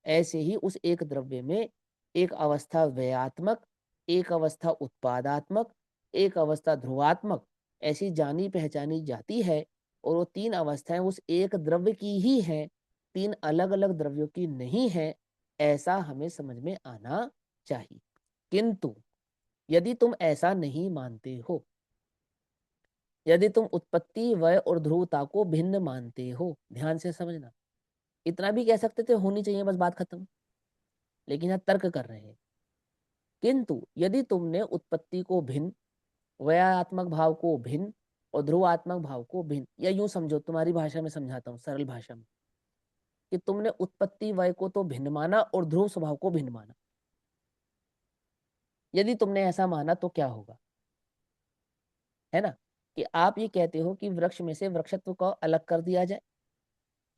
ऐसे ही उस एक द्रव्य में एक अवस्था व्ययात्मक, एक अवस्था उत्पादात्मक, एक अवस्था ध्रुवात्मक ऐसी जानी पहचानी जाती है। और वो 3 अवस्थाएं उस एक द्रव्य की ही हैं, 3 अलग अलग द्रव्यों की नहीं है, ऐसा हमें समझ में आना चाहिए। किंतु यदि तुम ऐसा नहीं मानते हो, यदि तुम उत्पत्ति वय और ध्रुवता को भिन्न मानते हो, ध्यान से समझना, इतना भी कह सकते थे होनी चाहिए बस बात खत्म, लेकिन यहाँ तर्क कर रहे हैं। किंतु यदि तुमने उत्पत्ति को भिन्न, वयात्मक भाव को भिन्न और ध्रुवात्मक भाव को भिन्न, या यूं समझो, तुम्हारी भाषा में समझाता हूं, सरल भाषा में, कि तुमने उत्पत्ति वय को तो भिन्न माना और ध्रुव स्वभाव को भिन्न माना। यदि तुमने ऐसा माना तो क्या होगा, है ना, कि आप ये कहते हो कि वृक्ष में से वृक्षत्व को अलग कर दिया जाए,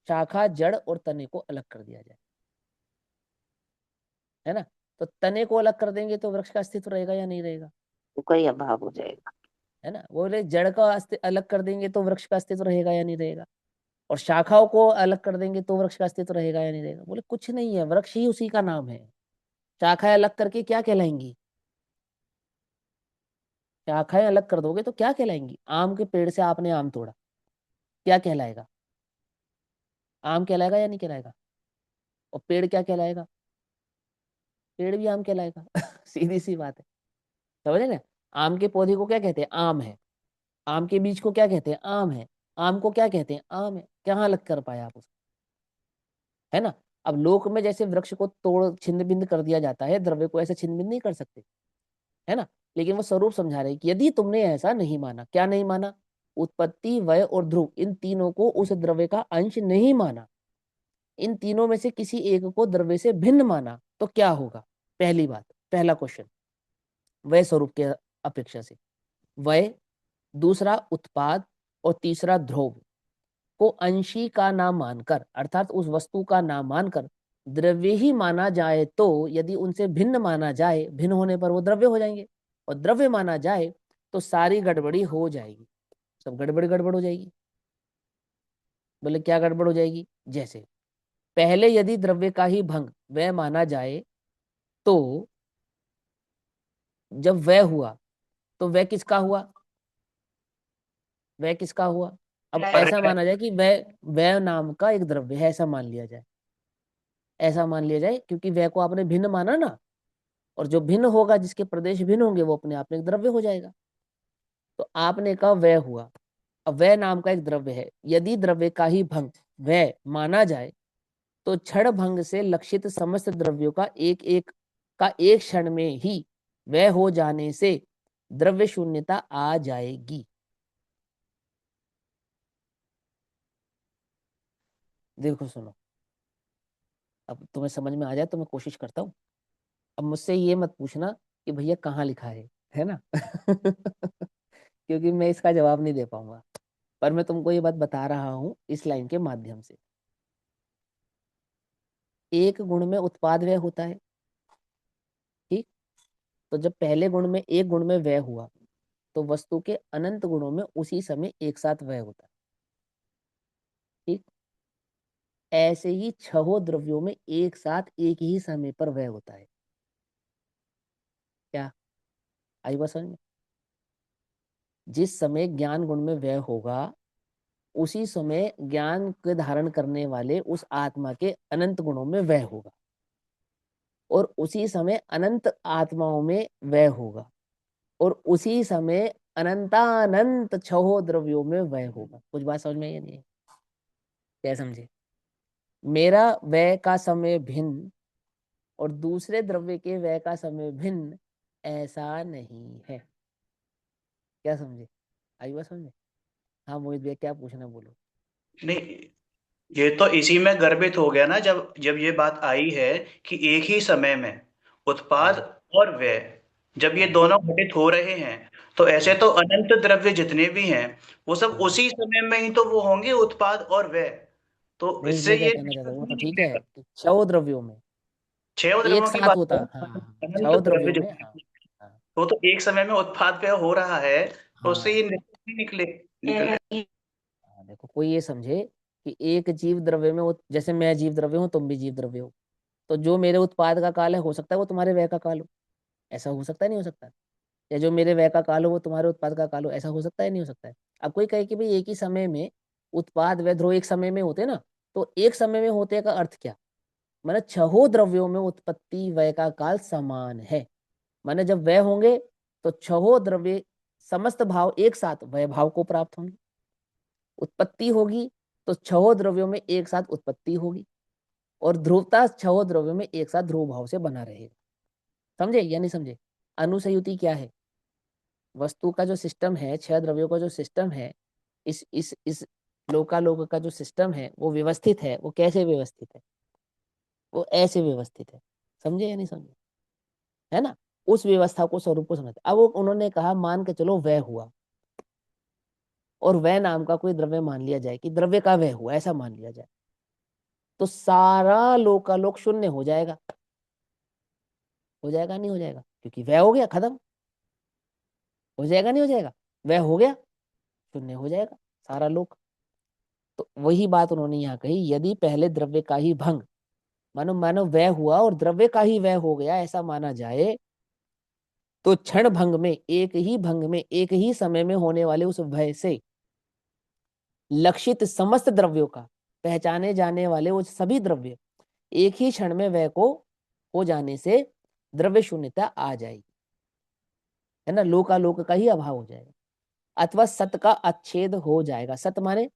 शाखा जड़ और तने को अलग कर दिया जाए, है ना। तो तने को अलग कर देंगे तो वृक्ष का अस्तित्व रहेगा या नहीं रहेगा? तो कोई अभाव हो जाएगा। है ना। बोले जड़ का अलग कर देंगे तो वृक्ष का अस्तित्व रहेगा या नहीं रहेगा? और शाखाओं को अलग कर देंगे तो वृक्ष का अस्तित्व रहेगा या नहीं रहेगा? बोले कुछ नहीं है, वृक्ष ही उसी का नाम है। शाखाएं अलग करके क्या कहलाएंगी? शाखाएं अलग कर दोगे तो क्या कहलाएंगी? आम के पेड़ से आपने आम तोड़ा, क्या कहलाएगा? आम कहलाएगा या नहीं कहलाएगा? और पेड़ क्या कहलाएगा? पेड़ भी आम कहलाएगा। सीधी सी बात है, समझे ना। आम के पौधे को क्या कहते हैं? आम है। आम के बीज को क्या कहते हैं? आम है। आम को क्या कहते हैं? आम है। कहाँ अलग कर पाया आप उसको, है ना। अब लोक में जैसे वृक्ष को तोड़ छिन्न भिन्न कर दिया जाता है, द्रव्य को ऐसे छिन्न भिन्न नहीं कर सकते, है ना। लेकिन वो स्वरूप समझा रहे कि यदि तुमने ऐसा नहीं माना, क्या नहीं माना? उत्पत्ति वय और ध्रुव इन तीनों को उस द्रव्य का अंश नहीं माना, इन तीनों में से किसी एक को द्रव्य से भिन्न माना तो क्या होगा? पहली बात, पहला क्वेश्चन, वह स्वरूप के अपेक्षा से वह, दूसरा उत्पाद और तीसरा ध्रुव को अंशी का नाम मानकर अर्थात उस वस्तु का नाम मानकर द्रव्य ही माना जाए तो यदि उनसे भिन्न माना जाए, भिन्न होने पर वो द्रव्य हो जाएंगे, और द्रव्य माना जाए तो सारी गड़बड़ी हो जाएगी, सब गड़बड़ हो जाएगी। बोले क्या गड़बड़ हो जाएगी? जैसे पहले यदि द्रव्य का ही भंग वह माना जाए तो जब वह हुआ तो वह किसका हुआ? वह किसका हुआ? अब ऐसा माना जाए कि वह नाम का एक द्रव्य है, ऐसा मान लिया जाए, ऐसा मान लिया जाए, क्योंकि वह को आपने भिन्न माना ना, और जो भिन्न होगा, जिसके प्रदेश भिन्न होंगे, वो अपने आप में एक द्रव्य हो जाएगा। तो आपने कहा वह हुआ, अब वह नाम का एक द्रव्य है, यदि द्रव्य का ही भंग वह माना जाए तो क्षण भंग से लक्षित समस्त द्रव्यों का एक क्षण में ही वह हो जाने से द्रव्य शून्यता आ जाएगी। देखो सुनो, अब तुम्हें समझ में आ जाए तो मैं कोशिश करता हूँ। अब मुझसे ये मत पूछना कि भैया कहाँ लिखा है ना क्योंकि मैं इसका जवाब नहीं दे पाऊंगा, पर मैं तुमको ये बात बता रहा हूँ इस लाइन के माध्यम से। एक गुण में उत्पाद व्यय होता है, ठीक? तो जब पहले गुण में एक गुण में व्यय हुआ तो वस्तु के अनंत गुणों में उसी समय एक साथ व्यय होता है, ठीक? ऐसे ही छहों द्रव्यों में एक साथ एक ही समय पर व्यय होता है। क्या आई बात समझ में? जिस समय ज्ञान गुण में व्यय होगा उसी समय ज्ञान के धारण करने वाले उस आत्मा के अनंत गुणों में व्यय होगा, और उसी समय अनंत आत्माओं में व्यय होगा, और उसी समय अनंतानंत छहों द्रव्यों में व्यय होगा। कुछ बात समझ में आई या नहीं? क्या समझे? मेरा व्यय का समय भिन्न और दूसरे द्रव्य के व्यय का समय भिन्न ऐसा नहीं है। क्या समझे? आई बात समझे? हाँ मोहित भैया, क्या पूछना बोलो। नहीं, ये तो इसी में गर्भित हो गया ना, जब जब ये बात आई है कि एक ही समय में उत्पाद और व्यय, जब ये दोनों घटित हो रहे हैं, तो ऐसे तो अनंत द्रव्य जितने भी हैं वो सब उसी समय में ही तो वो होंगे, उत्पाद और व्यय। तो मोहित इससे भैया क्या ये कहना चाहता निष्कर्ष हूँ तो नहीं ठीक है, निकलेगा। तो छह द्रव्यों में छह एक द्रव्यों की साथ बात होता, करूं, हाँ अनंत छह द्रव्य द्रव्यों जो, में, हाँ हाँ वो तो एक समय में उत्पाद व्यय हो रहा है, तो उससे हाँ ये निष्कर्ष नहीं निकल। हाँ। देखो कोई ये समझे कि एक जीव द्रव्य में जैसे मैं जीव द्रव्य हूँ, तुम भी जीव द्रव्य हो, तो जो मेरे उत्पाद का काल है हो सकता है वो तुम्हारे व्यय का काल हो, ऐसा हो सकता है, नहीं हो सकता? या जो मेरे व्यय का काल हो वो तुम्हारे उत्पाद का काल हो, ऐसा हो सकता है, नहीं हो सकता है? अब कोई कहे कि भाई एक ही समय में उत्पाद व्यय ध्रुव एक समय में होते ना, तो एक समय में होते का अर्थ क्या? माने छहों द्रव्यों में उत्पत्ति व्यय का काल समान है। माने जब व्यय होंगे तो छहों द्रव्य समस्त भाव एक साथ व्यय भाव को प्राप्त होंगे, उत्पत्ति होगी तो छहों द्रव्यों में एक साथ उत्पत्ति होगी, और ध्रुवता छहों द्रव्यों में एक साथ ध्रुव भाव से बना रहेगा। समझे या नहीं समझे? अनुसयुति क्या है? वस्तु का जो सिस्टम है, छह द्रव्यों का जो सिस्टम है, इस लोकालोक का जो सिस्टम है वो व्यवस्थित है। वो कैसे व्यवस्थित है? वो ऐसे व्यवस्थित है। समझे या नहीं समझे? है ना? उस व्यवस्था को, स्वरूप को समझते। अब वो उन्होंने कहा मान के चलो वह हुआ, और वह नाम का कोई द्रव्य मान लिया जाए कि द्रव्य का वह हुआ, ऐसा मान लिया जाए, तो सारा लोकालोक शून्य हो जाएगा। हो जाएगा नहीं हो जाएगा? क्योंकि वह हो गया, खत्म। हो जाएगा नहीं हो जाएगा? वह हो गया, शून्य हो जाएगा सारा लोक। तो वही बात उन्होंने यहाँ कही, यदि पहले द्रव्य का ही भंग, मानो मानो वह हुआ और द्रव्य का ही वह हो गया, ऐसा माना जाए, तो क्षण भंग में, एक ही भंग में, एक ही समय में होने वाले उस भय से लक्षित समस्त द्रव्यों का, पहचाने जाने वाले वो सभी द्रव्य एक ही क्षण में वह को हो जाने से द्रव्य शून्यता आ जाएगी, है ना? लोकालोक का ही अभाव हो जाएगा, अथवा सत का अच्छेद हो जाएगा। सत माने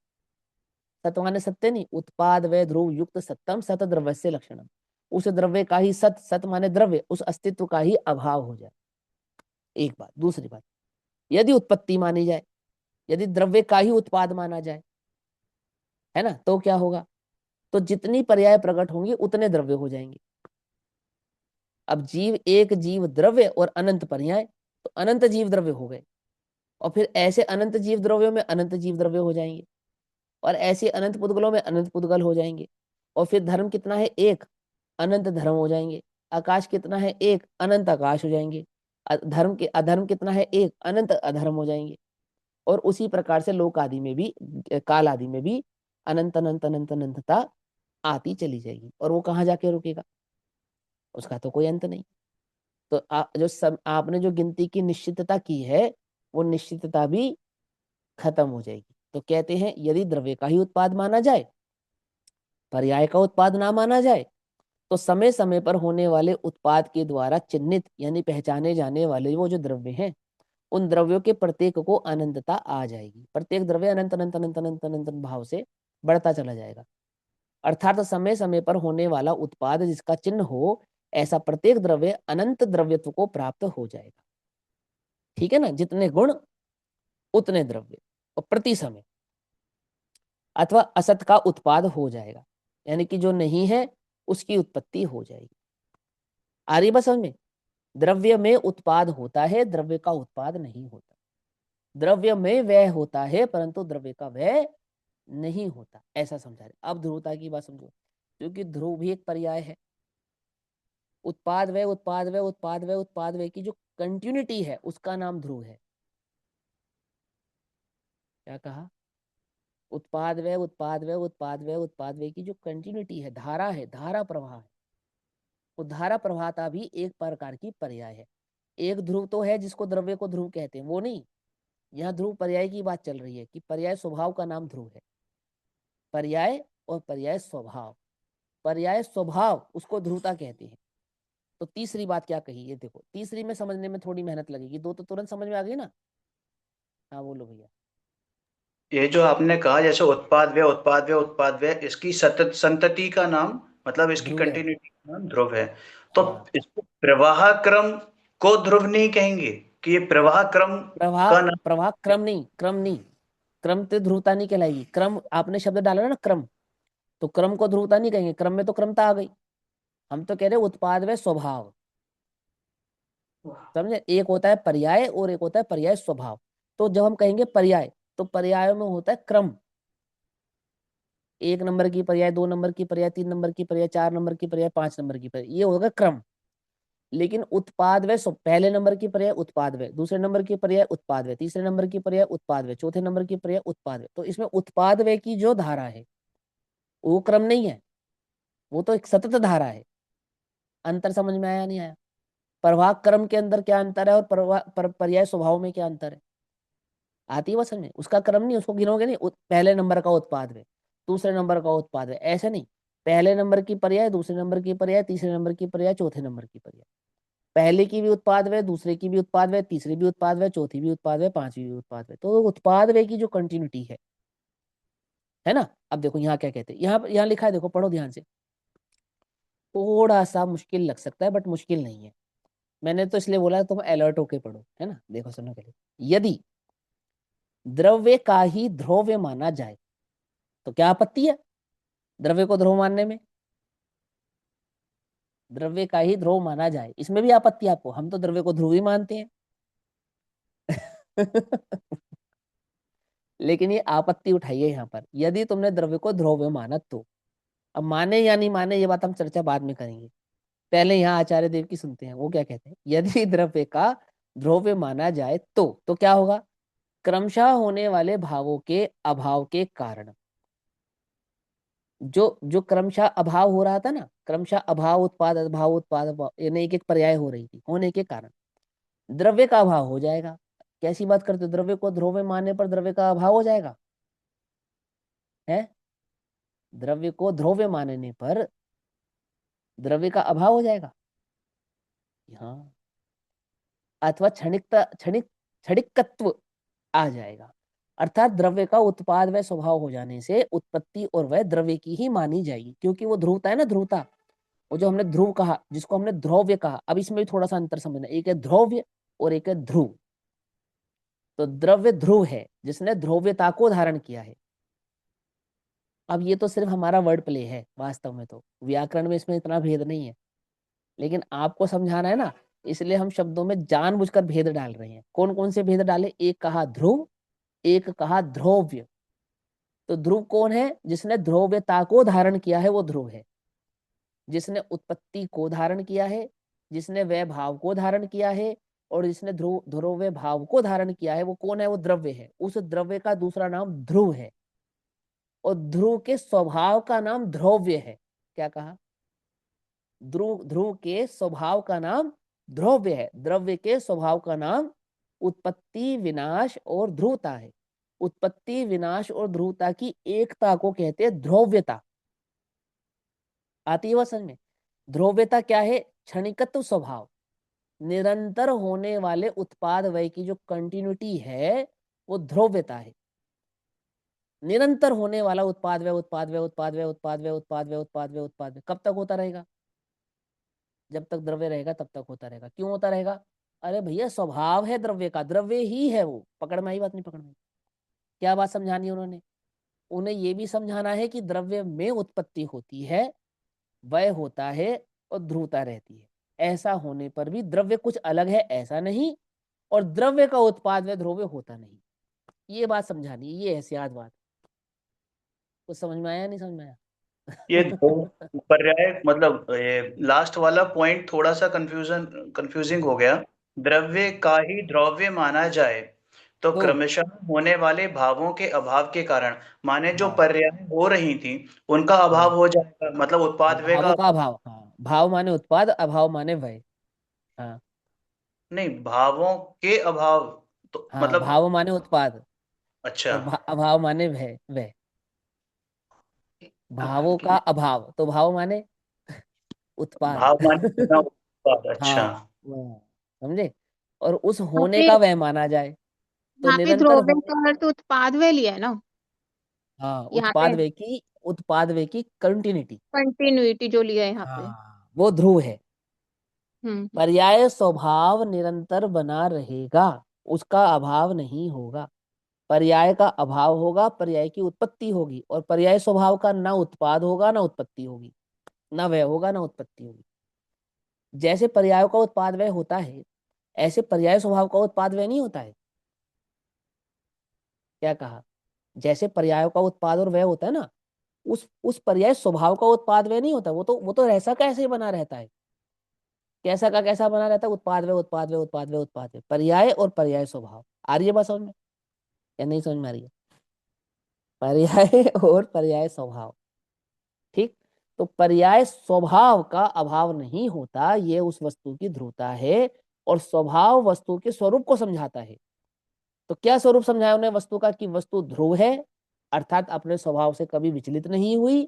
सत्य नहीं, उत्पाद व ध्रुव युक्त सत्यम सत द्रव्य से लक्षणम। उस द्रव्य का ही सत माने द्रव्य, उस अस्तित्व का ही अभाव हो जाए, एक बात। दूसरी बात, यदि उत्पत्ति मानी जाए, यदि द्रव्य का ही उत्पाद माना जाए, है ना, तो क्या होगा? तो जितनी पर्याय प्रकट होंगी उतने द्रव्य हो जाएंगे। अब जीव, एक जीव द्रव्य और अनंत पर्याय, तो अनंत जीव द्रव्य हो गए। और फिर ऐसे अनंत जीव द्रव्यों में अनंत जीव द्रव्य हो जाएंगे, और ऐसे अनंत पुद्गलों में अनंत पुद्गल हो जाएंगे। और फिर धर्म कितना है? एक, अनंत धर्म हो जाएंगे। आकाश कितना है? एक, अनंत आकाश हो जाएंगे। धर्म के अधर्म कितना है? एक, अनंत अधर्म हो जाएंगे। और उसी प्रकार से लोक आदि में भी, काल आदि में भी अनंत अनंत अनंत अनंतता आती चली जाएगी। और वो कहाँ जाके रुकेगा? उसका तो कोई अंत नहीं। तो आपने जो गिनती की निश्चितता की है, वो निश्चितता भी खत्म हो जाएगी। तो कहते हैं यदि द्रव्य का ही उत्पाद माना जाए, पर्याय का उत्पाद ना माना जाए, तो समय समय पर होने वाले उत्पाद के द्वारा चिन्हित यानी पहचाने जाने वाले वो जो द्रव्य हैं, उन द्रव्यों के प्रत्येक को अनंतता आ जाएगी। प्रत्येक द्रव्य अनंत अनंत अनंत अनंत अनंत भाव से बढ़ता चला जाएगा। अर्थात समय समय पर होने वाला उत्पाद जिसका चिन्ह हो, ऐसा प्रत्येक द्रव्य अनंत द्रव्यत्व को प्राप्त हो जाएगा। ठीक है ना? जितने गुण उतने द्रव्य, और प्रति समय, अथवा असत का उत्पाद हो जाएगा, यानी कि जो नहीं है उसकी उत्पत्ति हो जाएगी। आ रही बस में? द्रव्य में उत्पाद होता है, द्रव्य का उत्पाद नहीं होता। द्रव्य में व्यय होता है, परंतु द्रव्य का व्यय नहीं होता, ऐसा समझा रहे। अब ध्रुवता की बात समझो, क्योंकि ध्रुव भी एक पर्याय है। उत्पाद व्यय उत्पाद व्यय उत्पाद व्यय उत्पाद व्यय की जो कंटिन्यूटी है, उसका नाम ध्रुव है। क्या कहा? उत्पाद व्यय उत्पाद व्यय उत्पाद व्यय उत्पाद व्यय की जो कंटिन्यूटी है, धारा है, धारा प्रवाह है, वो धारा प्रवाहता भी एक प्रकार की पर्याय है। एक ध्रुव तो है जिसको द्रव्य को ध्रुव कहते हैं, वो नहीं। यहाँ ध्रुव पर्याय की बात चल रही है कि पर्याय स्वभाव का नाम ध्रुव है। पर्याय और पर्याय स्वभाव, पर्याय स्वभाव उसको ध्रुवता कहते हैं। तो तीसरी बात क्या कही, ये देखो, तीसरी में समझने में थोड़ी मेहनत लगेगी, दो तो तुरंत समझ में आ गई ना। हाँ बोलो भैया। ये जो आपने कहा जैसे उत्पाद व्यय उत्पाद व्यय उत्पाद व्यय, इसकी सतत संतति का नाम, मतलब इसकी ध्रुव है। कंटिन्यूटी का नाम ध्रुव है। तो हाँ, इसको प्रवाह क्रम को ध्रुव नहीं कहेंगे कि ये प्रवाह क्रम प्रवाह, का नाम? प्रवाह क्रम नहीं, क्रम नहीं। क्रम तो ध्रुवता नहीं कहलाएगी। क्रम आपने शब्द डाला ना, क्रम, तो क्रम को ध्रुवता नहीं कहेंगे, क्रम में तो क्रमता आ गई। हम तो कह रहे उत्पाद व स्वभाव, समझे? एक होता है पर्याय और एक होता है पर्याय स्वभाव। तो जब हम कहेंगे पर्याय, तो पर्याय में होता है क्रम। एक नंबर की पर्याय, दो नंबर की पर्याय, तीन नंबर की पर्याय, चार नंबर की पर्याय, पांच नंबर की पर्याय, ये होगा क्रम। लेकिन उत्पाद व पहले नंबर की पर्याय उत्पाद व, दूसरे नंबर की पर्याय उत्पाद व, तीसरे नंबर की पर्याय उत्पाद व, चौथे नंबर की पर्याय उत्पाद व। तो इसमें उत्पाद व की जो धारा है वो क्रम नहीं है, वो तो एक सतत धारा है। अंतर समझ में आया नहीं आया? प्रवाह क्रम के अंदर क्या अंतर है और पर्याय स्वभाव में क्या अंतर है? आती है समझ में? उसका क्रम नहीं, उसको गिनोगे नहीं, पहले नंबर का उत्पाद है, दूसरे नंबर का उत्पाद है, ऐसे नहीं। पहले नंबर की पर्याय, दूसरे नंबर की पर्याय, तीसरे नंबर की पर्याय, चौथे नंबर की पर्याय। पहले की भी उत्पाद वे, दूसरे की भी उत्पाद वे, तीसरी भी उत्पाद वे, चौथी भी उत्पाद वे, पांचवी भी उत्पाद वे। तो उत्पाद वे की जो कंटिन्यूटी है ना। अब देखो यहाँ क्या कहते हैं, यहाँ लिखा है, देखो पढ़ो ध्यान से। थोड़ा सा मुश्किल लग सकता है बट मुश्किल नहीं है। मैंने तो इसलिए बोला तुम अलर्ट होके पढ़ो, है ना। देखो सुनो पहले, यदि द्रव्य का ही ध्रुव्य माना जाए तो क्या आपत्ति है द्रव्य को ध्रुव मानने में? द्रव्य का ही ध्रुव माना जाए, इसमें भी आपत्ति आपको? हम तो द्रव्य को ध्रुव ही मानते हैं। लेकिन ये आपत्ति उठाइए यहाँ पर, यदि तुमने द्रव्य को ध्रुव माना तो। अब माने या नहीं माने ये बात हम चर्चा बाद में करेंगे, पहले यहाँ आचार्य देव की सुनते हैं, वो क्या कहते हैं। यदि द्रव्य का ध्रुव माना जाए तो क्या होगा? क्रमशः होने वाले भावों के अभाव के कारण, जो जो क्रमशः अभाव हो रहा था ना, क्रमशः अभाव उत्पाद अभाव उत्पाद अभाव, यानी एक एक पर्याय हो रही थी, होने के कारण द्रव्य का अभाव हो जाएगा। कैसी बात करते हो? द्रव्य को ध्रुव मानने पर द्रव्य का अभाव हो जाएगा है? द्रव्य को ध्रुव मानने पर द्रव्य का अभाव हो जाएगा। हाँ, अथवा क्षणिकता, क्षणिकत्व आ जाएगा। अर्थात द्रव्य का उत्पाद व स्वभाव हो जाने से उत्पत्ति और वह द्रव्य की ही मानी जाएगी, क्योंकि वो ध्रुवता है ना, ध्रुवता। वो जो हमने ध्रुव कहा, जिसको हमने ध्रुव्य कहा, अब इसमें भी थोड़ा सा अंतर समझना, एक है ध्रुव्य और एक है ध्रुव। तो द्रव्य ध्रुव है जिसने ध्रुव्यता को धारण किया है, अब ये तो सिर्फ हमारा वर्ड प्ले है, वास्तव में तो व्याकरण में इसमें इतना भेद नहीं है, लेकिन आपको समझाना है ना, इसलिए हम शब्दों में जानबूझकर भेद डाल रहे हैं। कौन कौन से भेद डाले? एक कहा ध्रुव, एक कहा ध्रुव्य। तो ध्रुव कौन है? जिसने ध्रुव्यता को धारण किया है वो ध्रुव है। जिसने उत्पत्ति को धारण किया है, जिसने वैभाव को धारण किया है, और जिसने ध्रुव भाव को धारण किया है, वो कौन है? वो द्रव्य है। उस द्रव्य का दूसरा नाम ध्रुव है। और ध्रुव के स्वभाव का नाम ध्रुव्य है। क्या कहा? ध्रुव ध्रुव के स्वभाव का नाम ध्रुव्य है। द्रव्य के स्वभाव का नाम उत्पत्ति, विनाश और ध्रुवता है। उत्पत्ति, विनाश और ध्रुवता की एकता को कहते हैं ध्रुव्यता। आती है वह समझ में? ध्रुव्यता क्या है? क्षणिकत्व स्वभाव। निरंतर होने वाले उत्पाद वय की जो कंटिन्यूटी है वो ध्रुव्यता है। निरंतर होने वाला उत्पाद व्यय, उत्पाद व्यय, उत्पाद व्यय, उत्पाद व्यय, उत्पाद व्यय, उत्पाद व्यय, उत्पाद व्यय कब तक होता रहेगा? जब तक द्रव्य रहेगा तब तक होता रहेगा। क्यों होता रहेगा? अरे भैया स्वभाव है द्रव्य का, द्रव्य ही है वो। पकड़ में आई बात? नहीं पकड़ में? क्या बात समझानी है उन्होंने? उन्हें ये भी समझाना है कि द्रव्य में उत्पत्ति होती है, वय होता है और ध्रुवता रहती है। ऐसा होने पर भी द्रव्य कुछ अलग है ऐसा नहीं, और द्रव्य का उत्पाद व ध्रुव्य होता नहीं। ये बात समझानी, ये है सियाद बात। कुछ समझ में आया? नहीं समझ में आया? ये दो पर्याय, मतलब ये लास्ट वाला पॉइंट थोड़ा सा कंफ्यूजिंग हो गया। द्रव्य का ही द्रव्य माना जाए तो तो क्रमशः होने वाले भावों के अभाव के कारण, माने जो हाँ पर्याय हो रही थी उनका हाँ अभाव हो जाएगा, मतलब हाँ, उत्पाद व्यय का भावों का अभाव। हाँ, भाव माने उत्पाद, अभाव माने वय। हाँ नहीं, भावों के अभाव, तो हाँ, मतलब भाव माने उत्पाद अच्छा, और अभाव माने वय। भावों का अभाव तो भाव माने उत्पाद। भाव माने बिना उत्पाद, अच्छा। हाँ समझे? और उस तो होने फिर का वह माना जाए तो यहाँ पे निरंतर द्रव्य होने। का अर्थ उत्पाद वे लिया है ना हाँ, यहाँ पे? उत्पाद वे की कंटिन्यूटी। कंटिन्यूटी जो लिया है यहाँ पे। हाँ, वो ध्रुव है। हम्म। पर्याय स्वभाव निरंतर बना रहेगा, उसका अभाव नहीं होगा। पर्याय का अभाव होगा, पर्याय की उत्पत्ति होगी, और पर्याय स्वभाव का ना उत्पाद होगा ना उत्पत्ति होगी, ना वह होगा ना उत्पत्ति होगी। जैसे पर्यायों का उत्पाद वह होता है, ऐसे पर्याय स्वभाव का उत्पाद वह नहीं होता है। क्या कहा? जैसे पर्यायों का उत्पाद और वह होता है ना, उस पर्याय स्वभाव का उत्पाद वह नहीं होता। वो तो ऐसा कैसे बना रहता है? कैसा का कैसा बना रहता है? उत्पाद वह, उत्पाद वह, उत्पाद वह, उत्पाद वह, पर्याय और पर्याय स्वभाव। आ रही है बात समझ में या नहीं समझ में आ रही है? पर्याय और पर्याय स्वभाव। ठीक। तो पर्याय स्वभाव का अभाव नहीं होता, ये उस वस्तु की ध्रुवता है। और स्वभाव वस्तु के स्वरूप को समझाता है। तो क्या स्वरूप समझाया उन्हें वस्तु का? कि वस्तु ध्रुव है, अर्थात अपने स्वभाव से कभी विचलित नहीं हुई,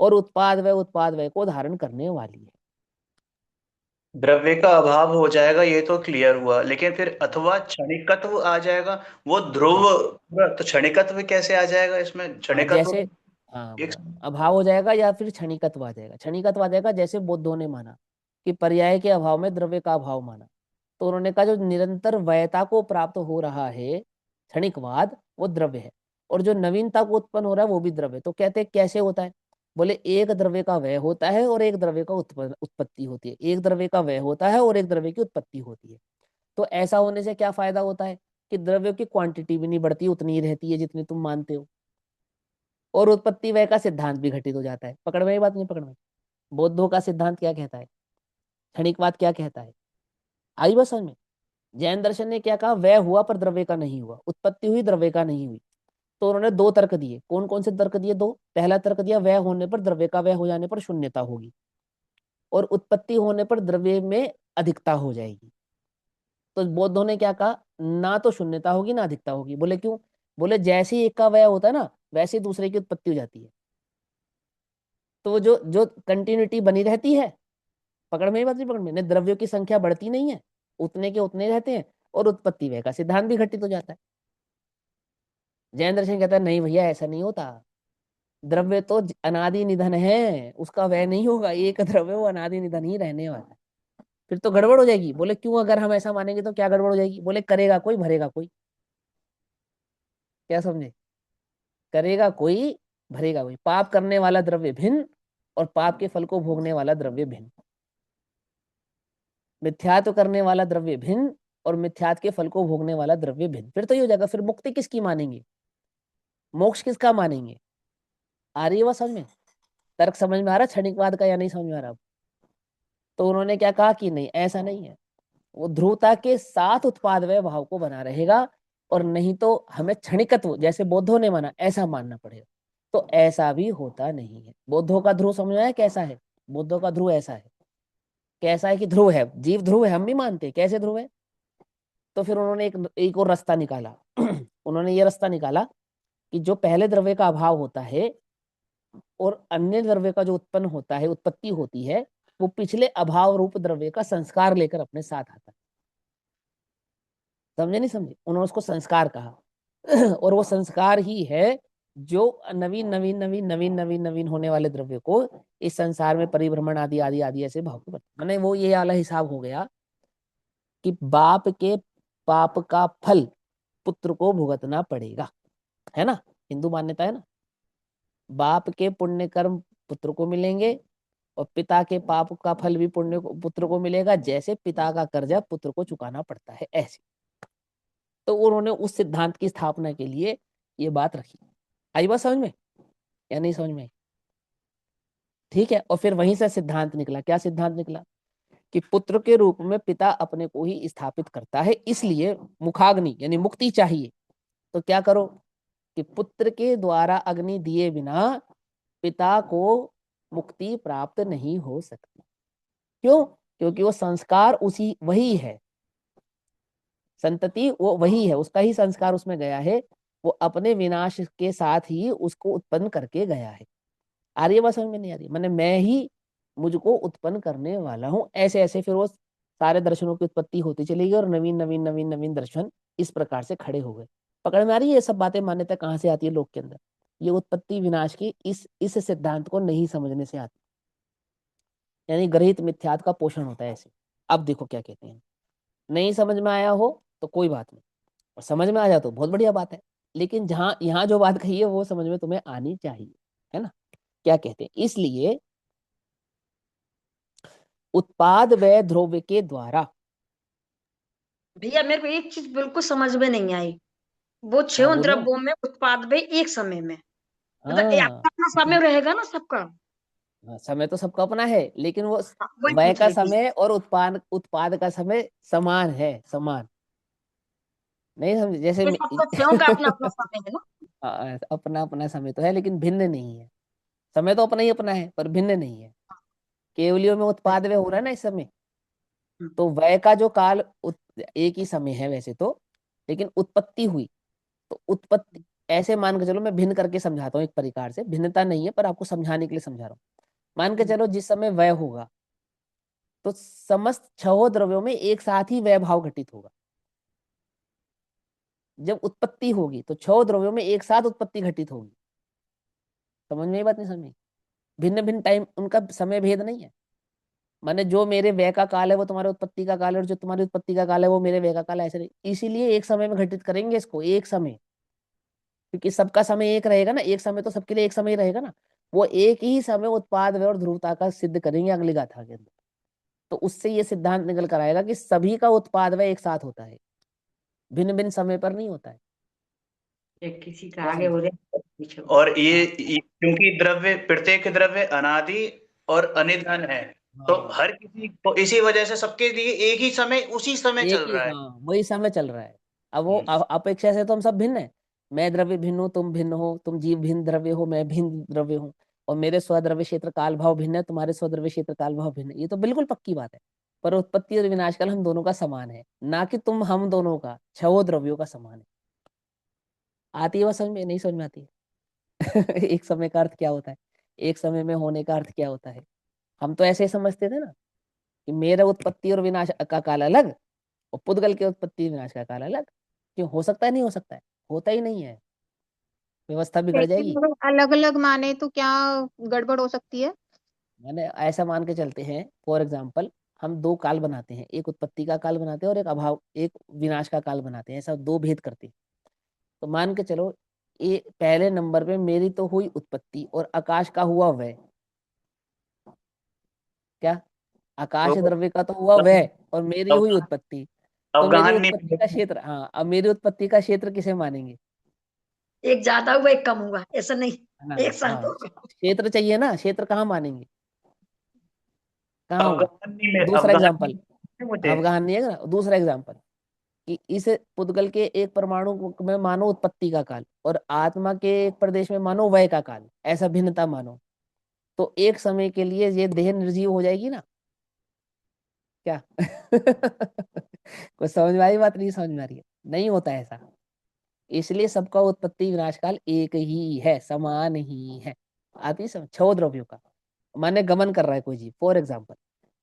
और उत्पाद वय को धारण करने वाली है। द्रव्य का अभाव हो जाएगा, ये तो क्लियर हुआ, लेकिन फिर अथवा क्षणिकत्व आ जाएगा, वो ध्रुव, हाँ तो क्षणिकत्व कैसे आ जाएगा इसमें? हाँ, क्षणिकत्व जैसे हाँ एक, अभाव हो जाएगा या फिर क्षणिकत्व आ जाएगा। क्षणिकत्व आ जाएगा जैसे बौद्धों ने माना कि पर्याय के अभाव में द्रव्य का अभाव माना, तो उन्होंने कहा जो निरंतर वयता को प्राप्त हो रहा है, क्षणिकवाद, वो द्रव्य है। और जो नवीनता को उत्पन्न हो रहा है वो भी द्रव्य। तो कहते हैं कैसे होता है? बोले एक द्रव्य का व्यय होता है और एक द्रव्य का उत्पत्ति होती है। एक द्रव्य का व्यय होता है और एक द्रव्य की उत्पत्ति होती है। तो ऐसा होने से क्या फायदा होता है? कि द्रव्यों की क्वांटिटी भी नहीं बढ़ती, उतनी ही रहती है जितनी तुम मानते हो। और उत्पत्ति व्यय का सिद्धांत भी घटित हो जाता है। पकड़ में ये बात? नहीं पकड़ में? बौद्धों का सिद्धांत क्या कहता है? क्षणिकवाद क्या कहता है? आई बस समझ में? जैन दर्शन ने क्या कहा? व्यय हुआ पर द्रव्य का नहीं हुआ, उत्पत्ति हुई द्रव्य का नहीं हुई। तो उन्होंने दो तर्क दिए। कौन कौन से तर्क दिए? दो। पहला तर्क दिया व्यय होने पर, द्रव्य का व्यय हो जाने पर शून्यता होगी, और उत्पत्ति होने पर द्रव्य में अधिकता हो जाएगी। तो बौद्धों ने क्या कहा? ना तो शून्यता होगी ना अधिकता होगी। बोले क्यों? बोले जैसे ही एक का व्यय होता है ना, वैसे ही दूसरे की उत्पत्ति हो जाती है। तो वो जो जो कंटिन्यूटी बनी रहती है। पकड़ में ही बात? नहीं पकड़ में? नहीं, द्रव्यों की संख्या बढ़ती नहीं है, उतने के उतने रहते हैं, और उत्पत्ति व्यय का सिद्धांत भी घटित हो जाता है। जैन दर्शन कहता है नहीं भैया, ऐसा नहीं होता। द्रव्य तो अनादि निधन है, उसका व्यय नहीं होगा। एक द्रव्य वो अनादि निधन ही रहने वाला है। फिर तो गड़बड़ हो जाएगी। बोले क्यों? अगर हम ऐसा मानेंगे तो क्या गड़बड़ हो जाएगी? बोले करेगा कोई, भरेगा कोई। क्या समझे? करेगा कोई, भरेगा वही। पाप करने वाला द्रव्य भिन्न और पाप के फल को भोगने वाला द्रव्य भिन्न। मिथ्यात्व करने वाला द्रव्य भिन्न और मिथ्यात्व के फल को भोगने वाला द्रव्य भिन्न। फिर तो ये हो जाएगा, फिर मुक्ति किसकी मानेंगे, मोक्ष किसका मानेंगे? आ रही है बात समझ में? तर्क समझ में आ रहा क्षणिकवाद का या नहीं समझ में आ रहा? तो उन्होंने क्या कहा कि नहीं, ऐसा नहीं है, वो ध्रुवता के साथ उत्पादवय भाव को बना रहेगा, और नहीं तो हमें क्षणिकत्व जैसे बौद्धों ने माना ऐसा मानना पड़ेगा। तो ऐसा भी होता नहीं है। बौद्धों का ध्रुव समझ में आया कैसा है? बौद्धों का ध्रुव ऐसा है, कैसा है कि ध्रुव है, जीव ध्रुव है, हम भी मानते हैं। कैसे ध्रुव है? तो फिर उन्होंने एक और रास्ता निकाला उन्होंने ये रास्ता निकाला कि जो पहले द्रव्य का अभाव होता है और अन्य द्रव्य का जो उत्पन्न होता है, उत्पत्ति होती है, वो पिछले अभाव रूप द्रव्य का संस्कार लेकर अपने साथ आता है। समझे नहीं समझे? उन्होंने उसको संस्कार कहा और वो संस्कार ही है जो नवीन नवीन नवीन नवीन नवीन नवीन होने वाले द्रव्य को इस संसार में परिभ्रमण आदि आदि आदि ऐसे भाव को मैंने वो ये वाला हिसाब हो गया कि बाप के पाप का फल पुत्र को भुगतना पड़ेगा, है ना? हिंदू मान्यता है ना, बाप के पुण्य कर्म पुत्र को मिलेंगे और पिता के पाप का फल भी पुण्य को पुत्र को मिलेगा, जैसे पिता का कर्जा पुत्र को चुकाना पड़ता है ऐसे। तो उन्होंने उस सिद्धांत की स्थापना के लिए ये बात रखी। आई बात समझ में या नहीं समझ में? ठीक है। और फिर वहीं से सिद्धांत निकला। क्या सिद्धांत निकला? कि पुत्र के रूप में पिता अपने को ही स्थापित करता है, इसलिए मुखाग्नि यानी मुक्ति चाहिए। तो क्या करो कि पुत्र के द्वारा अग्नि दिए बिना पिता को मुक्ति प्राप्त नहीं हो सकती। क्यों? क्योंकि वो संस्कार उसी वही है, संतति वो वही है, उसका ही संस्कार उसमें गया है, वो अपने विनाश के साथ ही उसको उत्पन्न करके गया है। आ रही है बात समझ में? नहीं आ रही? मैंने मैं ही मुझको उत्पन्न करने वाला हूँ, ऐसे ऐसे फिर वो सारे दर्शनों की उत्पत्ति होती चली गई और नवीन नवीन नवीन नवीन दर्शन इस प्रकार से खड़े हो गए। पकड़ में आ रही है? ये सब बातें मान्यता कहाँ से आती है लोग के अंदर? ये उत्पत्ति विनाश की इस सिद्धांत को नहीं समझने से आती, यानी ग्रहित मिथ्यात्व का पोषण होता है ऐसे। अब देखो क्या कहते हैं, नहीं समझ में आया हो तो कोई बात नहीं, और समझ में आ जाए तो बहुत बढ़िया बात है, लेकिन जहां यहाँ जो बात कही है वो समझ में तुम्हें आनी चाहिए, है ना? क्या कहते हैं? इसलिए उत्पाद व द्रव्य के द्वारा। भैया मेरे को एक चीज बिल्कुल समझ में नहीं आई, वो हाँ 6 बोलो। द्रव्यों में उत्पाद में एक समय में, मतलब हाँ, अपना समय रहेगा ना सबका? हाँ, समय तो सबका अपना है, लेकिन वो हाँ, वही वय पूछ का रही थी। समय और उत्पाद का समय समान है, समान। नहीं समझे? जैसे ये सबका छयों का अपना अपना समय है ना? अपना अपना समय तो है लेकिन भिन्न नहीं है। समय तो अपना ही अपना है पर भिन्न नहीं है। केवलियों में उत्पाद व्यय हो रहा है ना इस समय, तो व्यय का जो काल एक ही समय है वैसे तो, लेकिन उत्पत्ति हुई तो उत्पत्ति ऐसे मान के चलो, मैं भिन्न करके समझाता हूँ, एक प्रकार से भिन्नता नहीं है पर आपको समझाने के लिए समझा रहा हूँ। मान के चलो जिस समय व्यय होगा तो समस्त छह द्रव्यों में एक साथ ही व्यय भाव घटित होगा। जब उत्पत्ति होगी तो छह द्रव्यों में एक साथ उत्पत्ति घटित होगी। समझ में ये बात? नहीं समझ में? भिन्न भिन्न टाइम, उनका समय भेद नहीं है। माने जो मेरे व्यय का काल है वो तुम्हारे उत्पत्ति का काल है, और जो तुम्हारी उत्पत्ति का काल है वो मेरे व्यय का काल है, ऐसे नहीं। इसीलिए एक समय में घटित करेंगे इसको, एक समय, क्योंकि सबका समय एक रहेगा ना, एक समय तो सबके लिए एक समय ही रहेगा ना। वो एक ही समय उत्पाद व्यय और ध्रुवता का सिद्ध करेंगे अगली गाथा के अंदर। तो उससे ये सिद्धांत निकल कर आएगा कि सभी का उत्पाद व्यय एक साथ होता है, भिन्न भिन्न समय पर नहीं होता है। किसी का क्या आगे समझे? हो रहा है। और ये क्योंकि द्रव्य, प्रत्येक द्रव्य अनादि और अनिधन है, तो हाँ, हर किसी को इसी वजह से सबके लिए एक ही समय, उसी समय एक चल ही, रहा है। हाँ वही समय चल रहा है। अब वो अपेक्षा से तो हम सब भिन्न है। मैं द्रव्य भिन्न हूँ, तुम भिन्न हो, तुम जीव भिन्न द्रव्य हो, मैं भिन्न द्रव्य हूँ, और मेरे स्वद्रव्य क्षेत्र काल भाव भिन्न है, तुम्हारे स्वद्रव्य क्षेत्र काल भाव भिन्न है। ये तो बिल्कुल पक्की बात है। पर उत्पत्ति और विनाश काल हम दोनों का समान है, ना कि तुम हम दोनों का, छह द्रव्यों का समान है। आती है वह समझ में? नहीं समझ में आती है? एक समय का अर्थ क्या होता है, एक समय में होने का अर्थ क्या होता है? हम तो ऐसे ही समझते थे ना कि मेरा उत्पत्ति और विनाश का काल अलग और पुद्गल के उत्पत्ति विनाश का काल अलग। क्यों? हो सकता है? नहीं हो सकता है? होता ही नहीं है, व्यवस्था बिगड़ जाएगी। अलग अलग माने तो क्या गड़बड़ हो सकती है? मैंने ऐसा मान के चलते हैं, फॉर एग्जाम्पल हम दो काल बनाते हैं, एक उत्पत्ति का काल बनाते हैं और एक अभाव, एक विनाश का काल बनाते हैं, ऐसा दो भेद करते हैं। तो मान के चलो ये पहले नंबर पे मेरी तो हुई उत्पत्ति और आकाश का हुआ व्यय। क्या? आकाश तो द्रव्य का तो हुआ व्यय और मेरी हुई अवगाहन उत्पत्ति। तो मेरी अवगाहन नहीं उत्पत्ति का मिलेगी। क्षेत्र, हाँ, अब मेरी उत्पत्ति का क्षेत्र किसे मानेंगे? एक ज्यादा हुआ एक कम हुआ, ऐसा नहीं हाँ एक साथ हाँ, होगा। क्षेत्र चाहिए ना, क्षेत्र कहाँ मानेंगे? कहाँ हुआ? दूसरा अवगाहन एग्जाम्पल, नहीं मुझे। अवगाहन नहीं है ना, दूसरा एग्जाम्पल कि इस पुद्गल के एक परमाणु में मानो उत्पत्ति का काल और आत्मा के एक प्रदेश में मानो वय का काल, ऐसा भिन्नता मानो, तो एक समय के लिए ये देह निर्जीव हो जाएगी ना? क्या? कुछ समझ में आई बात? नहीं समझ में आ रही है? नहीं होता ऐसा। इसलिए सबका उत्पत्ति विनाश काल एक ही है, समान ही है। आती समझ? छह द्रव्यों का माने गमन कर रहा है कोई जीव, फॉर एग्जाम्पल,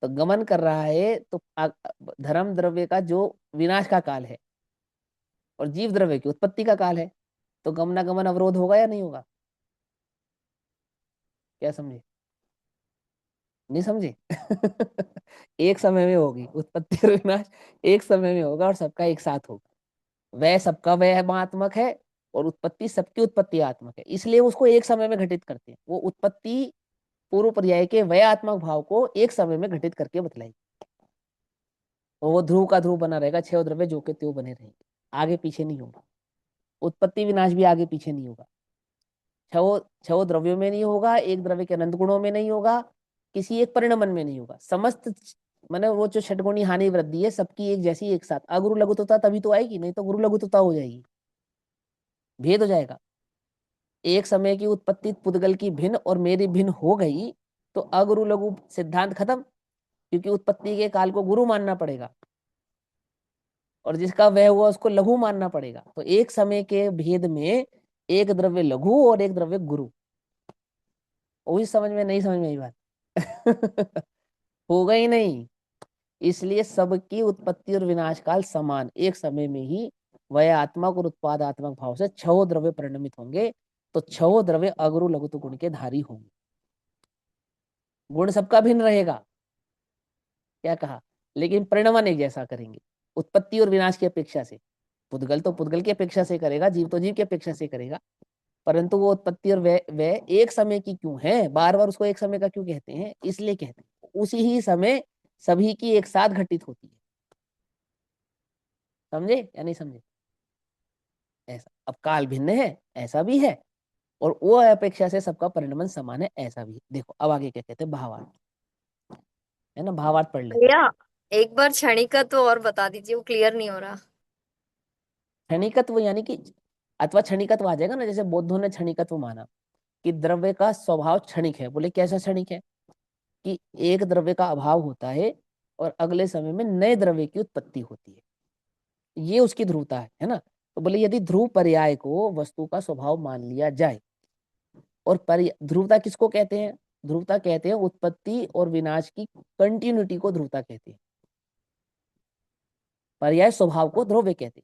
तो गमन कर रहा है तो धर्म द्रव्य का जो विनाश का काल है और जीव द्रव्य की उत्पत्ति का काल है, तो गमनागमन अवरोध होगा या नहीं होगा? क्या समझे? नहीं समझे? एक समय में होगी उत्पत्ति और विनाश, एक समय में होगा और सबका एक साथ होगा। वह सबका वह है और उत्पत्ति सबकी उत्पत्ति आत्मक है, इसलिए उसको एक समय में घटित करते हैं। वो उत्पत्ति पूर्व पर्याय के वयात्मक भाव को एक समय में घटित करके बतलाएगी। और वो ध्रुव का ध्रुव बना रहेगा, छह द्रव्य जो के त्यों बने रहेंगे, आगे पीछे नहीं होगा। उत्पत्ति विनाश भी आगे पीछे नहीं होगा। छह छह द्रव्यों में नहीं होगा, एक द्रव्य के अनंत गुणों में नहीं होगा, किसी एक परिणमन में नहीं होगा। समस्त माने वो जो षटगुणी हानि वृद्धि है सबकी एक जैसी एक साथ। अगुरु लघुतुता तभी तो आएगी, नहीं तो गुरु लघुतुता हो जाएगी, भेद हो जाएगा। एक समय की उत्पत्ति पुद्गल की भिन्न और मेरी भिन्न हो गई तो अगुरु लघु सिद्धांत खत्म, क्योंकि उत्पत्ति के काल को गुरु मानना पड़ेगा और जिसका वह हुआ उसको लघु मानना पड़ेगा। तो एक समय के भेद में एक द्रव्य लघु और एक द्रव्य गुरु। वही समझ में नहीं, समझ में आई बात? होगा ही नहीं। इसलिए सबकी उत्पत्ति और विनाश काल समान, एक समय में ही वयात्मक और उत्पादात्मक भाव से छह द्रव्य परिणमित होंगे। तो छह द्रव्य अगुरु लघुतु गुण के धारी होंगे। गुण सबका भिन्न रहेगा, क्या कहा, लेकिन परिणमन एक जैसा करेंगे उत्पत्ति और विनाश की अपेक्षा से। पुद्गल तो पुद्गल की अपेक्षा से करेगा, जीव तो जीव की अपेक्षा से करेगा, परंतु वो उत्पत्ति और वे एक समय की क्यों है, बार बार उसको एक समय का क्यों कहते हैं? इसलिए कहते हैं उसी ही समय सभी की एक साथ घटित होती है। समझे या नहीं समझे? ऐसा अब काल भिन्न है ऐसा भी है, और वो अपेक्षा से सबका परिणमन समान है ऐसा भी है। देखो अब आगे क्या कहते हैं, भावार्थ, है ना, भावार्थ पढ़ लेते हैं। भैया एक बार क्षणिकत्व और बता दीजिए, वो क्लियर नहीं हो रहा। क्षणिकत्व यानी कि अथवा क्षणिकत्व आ जाएगा ना, जैसे बौद्धों ने क्षणिकत्व माना कि द्रव्य का स्वभाव क्षणिक है। बोले कैसा क्षणिक है? कि एक द्रव्य का अभाव होता है और अगले समय में नए द्रव्य की उत्पत्ति होती है, ये उसकी ध्रुवता है ना। तो बोले यदि ध्रुव पर्याय को वस्तु का स्वभाव मान लिया जाए, और ध्रुवता किसको कहते हैं? ध्रुवता कहते हैं उत्पत्ति और विनाश की कंटिन्यूटी को ध्रुवता कहते हैं। पर्याय स्वभाव को ध्रुव्य कहते हैं।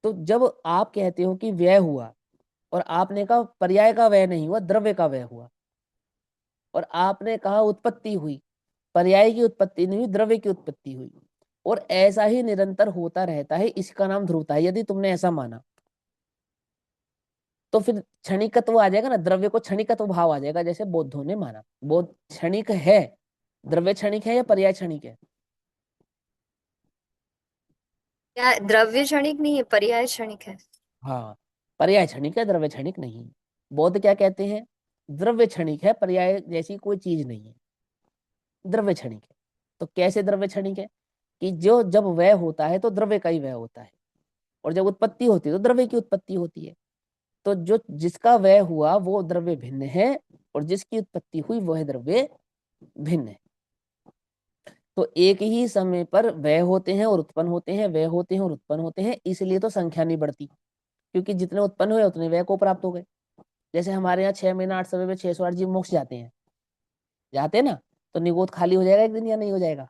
तो जब आप कहते हो कि व्यय हुआ और आपने कहा पर्याय का व्यय नहीं हुआ, द्रव्य का व्यय हुआ, और आपने कहा उत्पत्ति हुई, पर्याय की उत्पत्ति नहीं हुई, द्रव्य की उत्पत्ति हुई, और ऐसा ही निरंतर होता रहता है, इसका नाम ध्रुवता है। यदि तुमने ऐसा माना तो फिर क्षणिकत्व आ जाएगा ना, द्रव्य को क्षणिकत्व भाव आ जाएगा, जैसे बौद्धों ने माना। बौद्ध क्षणिक है, द्रव्य क्षणिक है या पर्याय क्षणिक है? क्या द्रव्य क्षणिक नहीं है, पर्याय क्षणिक है? हाँ, पर्याय क्षणिक है, द्रव्य क्षणिक नहीं है। बौद्ध क्या कहते हैं? द्रव्य क्षणिक है, पर्याय जैसी कोई चीज नहीं है, द्रव्य क्षणिक है। तो कैसे द्रव्य क्षणिक है? कि जो जब व्यय होता है तो द्रव्य का ही व्यय होता है, और जब उत्पत्ति होती है तो द्रव्य की उत्पत्ति होती है। तो जो जिसका व्यय हुआ वो द्रव्य भिन्न है, और जिसकी उत्पत्ति हुई वह द्रव्य भिन्न है। तो एक ही समय पर व्यय होते हैं और उत्पन्न होते हैं, व्यय होते हैं और उत्पन्न होते हैं, इसलिए तो संख्या नहीं बढ़ती, क्योंकि जितने उत्पन्न हुए उतने व्यय को प्राप्त हो गए। जैसे हमारे यहाँ 6 महीना 8 समय में 608 जीव मोक्ष जाते हैं, जाते हैं ना, तो निगोद खाली हो जाएगा एक दिन या नहीं हो जाएगा?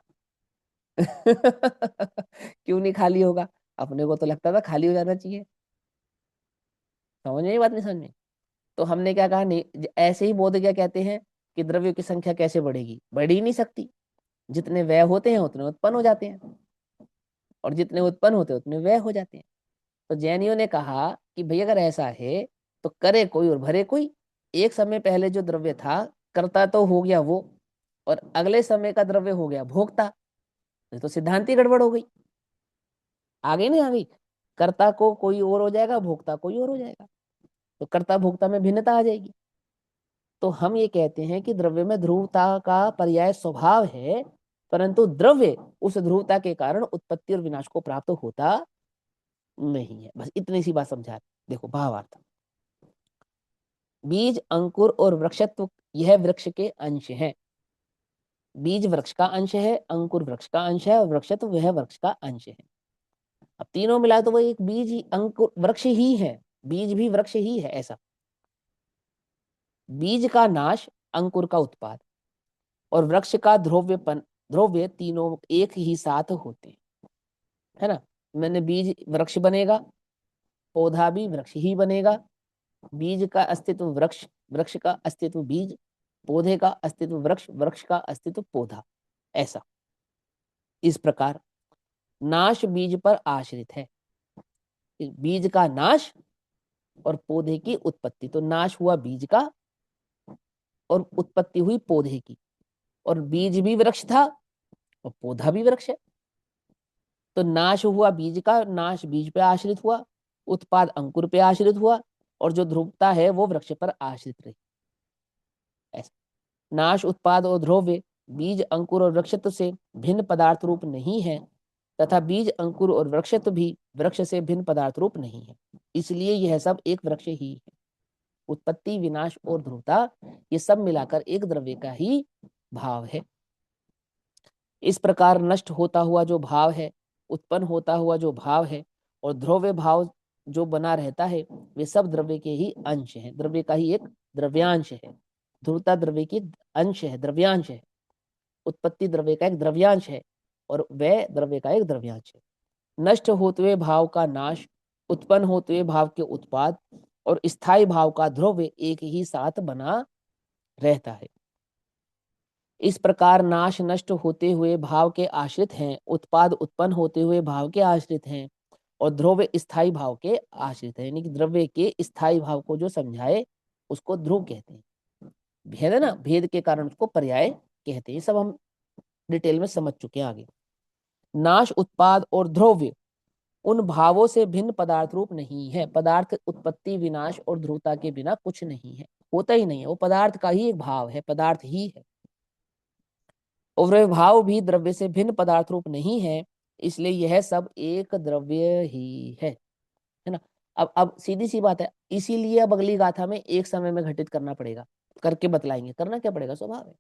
क्यों नहीं खाली होगा? अपने को तो लगता था खाली हो जाना चाहिए। समझ में, ये बात नहीं समझ में? तो हमने क्या कहा, नहीं ऐसे ही बौद्ध क्या कहते हैं कि द्रव्यों की संख्या कैसे बढ़ेगी? बढ़ ही नहीं सकती। जितने व्यय होते हैं उतने उत्पन्न हो जाते हैं, और जितने उत्पन्न होते हैं उतने व्यय हो जाते हैं। तो जैनियों ने कहा कि भाई अगर ऐसा है तो करे कोई और भरे कोई। एक समय पहले जो द्रव्य था कर्ता तो हो गया वो, और अगले समय का द्रव्य हो गया भोक्ता। ये तो सिद्धांत ही गड़बड़ हो गई, आगे नहीं आ गई। कर्ता को कोई और हो जाएगा, भोक्ता कोई और हो जाएगा, तो कर्ता भोक्ता में भिन्नता आ जाएगी। तो हम ये कहते हैं कि द्रव्य में ध्रुवता का पर्याय स्वभाव है, परंतु द्रव्य उस ध्रुवता के कारण उत्पत्ति और विनाश को प्राप्त होता नहीं है। बस इतनी सी बात समझा। देखो भावार्थ, बीज अंकुर और वृक्षत्व यह वृक्ष के अंश है। बीज वृक्ष का अंश है, अंकुर वृक्ष का अंश है, और वृक्षत्व वह वृक्ष का अंश है। अब तीनों मिला तो वो एक बीज ही अंकुर वृक्ष ही है, बीज भी वृक्ष ही है। ऐसा बीज का नाश, अंकुर का उत्पाद और वृक्ष का ध्रुव्य तीनों एक ही साथ होते हैं, है ना। मैंने बीज वृक्ष बनेगा, पौधा भी वृक्ष ही बनेगा। बीज का अस्तित्व वृक्ष, वृक्ष का अस्तित्व बीज, पौधे का अस्तित्व वृक्ष, वृक्ष का अस्तित्व पौधा। ऐसा इस प्रकार नाश बीज पर आश्रित है। बीज का नाश और पौधे की उत्पत्ति, तो नाश हुआ बीज का और उत्पत्ति हुई पौधे की, और बीज भी वृक्ष था और पौधा भी वृक्ष है। तो नाश हुआ बीज का, नाश बीज पे आश्रित हुआ, उत्पाद अंकुर पे आश्रित हुआ, और जो ध्रुवता है वो वृक्ष पर आश्रित रही। ऐसा नाश, उत्पाद और ध्रुव्य बीज, अंकुर और वृक्षत्व से भिन्न पदार्थ रूप नहीं है, तथा बीज, अंकुर और वृक्षत्व भी वृक्ष से भिन्न पदार्थ रूप नहीं है। इसलिए यह सब एक वृक्ष ही है। उत्पत्ति, विनाश और ध्रुवता ये सब मिलाकर एक द्रव्य का ही भाव है। इस प्रकार नष्ट होता हुआ जो भाव है, उत्पन्न होता हुआ जो भाव है, और ध्रुव्य भाव जो बना रहता है, वे सब द्रव्य के ही अंश हैं। द्रव्य का ही एक द्रव्यांश है। ध्रुवता द्रव्य की अंश है, द्रव्यांश है। उत्पत्ति द्रव्य का एक द्रव्यांश है, और वह द्रव्य का एक द्रव्यांश है। नष्ट होते हुए भाव का नाश, उत्पन्न होते हुए भाव के उत्पाद और स्थायी भाव का ध्रुव्य एक ही साथ बना रहता है। इस प्रकार नाश नष्ट होते हुए भाव के आश्रित हैं, उत्पाद उत्पन्न होते हुए भाव के आश्रित हैं, और ध्रुव स्थायी भाव के आश्रित है। यानी कि द्रव्य के स्थायी भाव को जो समझाए उसको ध्रुव कहते हैं। भेद है ना, भेद के कारण उसको पर्याय कहते हैं। सब हम डिटेल में समझ चुके हैं आगे। नाश, उत्पाद और ध्रुव्य उन भावों से भिन्न पदार्थ रूप नहीं है। पदार्थ उत्पत्ति, विनाश और ध्रुवता के बिना कुछ नहीं है, होता ही नहीं है। वो पदार्थ का ही एक भाव है, पदार्थ ही है। और वह भाव भी द्रव्य से भिन्न पदार्थ रूप नहीं है, इसलिए यह सब एक द्रव्य ही है ना। अब सीधी सी बात है, इसीलिए अब अगली गाथा में एक समय में घटित करना पड़ेगा, करके बतलाएंगे। करना क्या पड़ेगा, स्वभाव है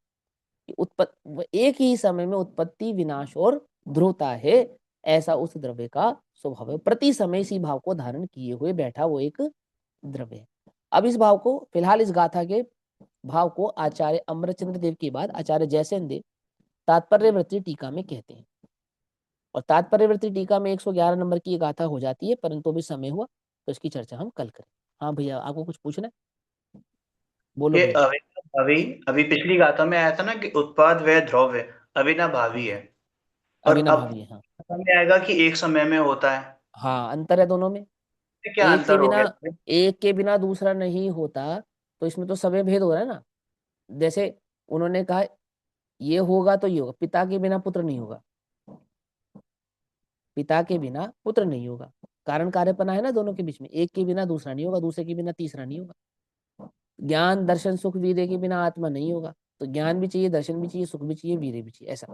कि एक ही समय में उत्पत्ति, विनाश और ध्रुवता है, ऐसा उस द्रव्य का स्वभाव है। प्रति समय इसी भाव को धारण किए हुए बैठा वो एक द्रव्य है। अब इस भाव को, फिलहाल इस गाथा के भाव को आचार्य अमरचंद्र देव के बाद आचार्य जयसेन देव तात्पर्यवर्ती टीका में कहते हैं। और तात्पर्यवर्ती टीका में 111 नंबर की गाथा हो जाती है, परंतु अभी समय हुआ तो इसकी चर्चा हम कल करें। हाँ भैया, आपको कुछ पूछना है, बोलो ये भैया। अभी अभी पिछली गाथा में आया था ना कि उत्पाद व ध्रुव्य अविनाभावी है, और अब अविनाभावी है, हाँ। गाथा में आएगा कि एक समय में होता है। हाँ, अंतर है दोनों में। ये क्या अंतर हो गया? एक के बिना दूसरा नहीं होता, तो इसमें तो समय भेद हो रहा है ना। जैसे उन्होंने कहा ये होगा तो ये होगा, पिता के बिना पुत्र नहीं होगा, पिता के बिना पुत्र नहीं होगा। कारण कार्यपना है ना दोनों के बीच में। एक के बिना दूसरा नहीं होगा, दूसरे के बिना तीसरा नहीं होगा। ज्ञान, दर्शन, सुख, वीर्य के बिना आत्मा नहीं होगा। तो ज्ञान भी चाहिए, दर्शन भी चाहिए, सुख भी चाहिए, वीर्य भी चाहिए, ऐसा।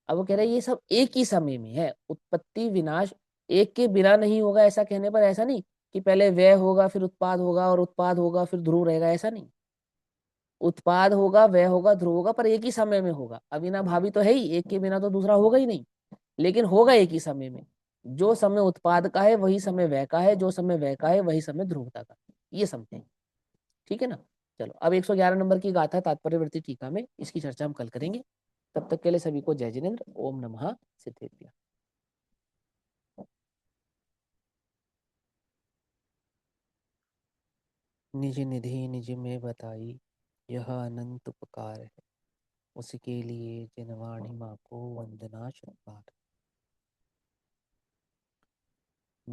अब वो कह रहे हैं ये सब एक ही समय में है। उत्पत्ति, विनाश एक के बिना नहीं होगा, ऐसा कहने पर ऐसा नहीं कि पहले व्यय होगा फिर उत्पाद होगा, और उत्पाद होगा फिर ध्रुव रहेगा, ऐसा नहीं। उत्पाद होगा, व्यय होगा, ध्रुव होगा, पर एक ही समय में होगा। अविनाभावी तो है ही, एक के बिना तो दूसरा होगा ही नहीं, लेकिन होगा एक ही समय में। जो समय उत्पाद का है वही समय व्यय का है, जो समय व्यय का है वही समय ध्रुवता का। ये समझें, ठीक है ना। चलो, अब 111 नंबर की गाथा तात्पर्यवर्ती टीका में, इसकी चर्चा हम कल करेंगे। तब तक के लिए सभी को जय जिनेन्द्र। ओम नमः सिद्धेभ्यः। निज निधि निज में बताई, यह अनंत उपकार है, उसके लिए जिनवाणी माँ को वंदना शतबार।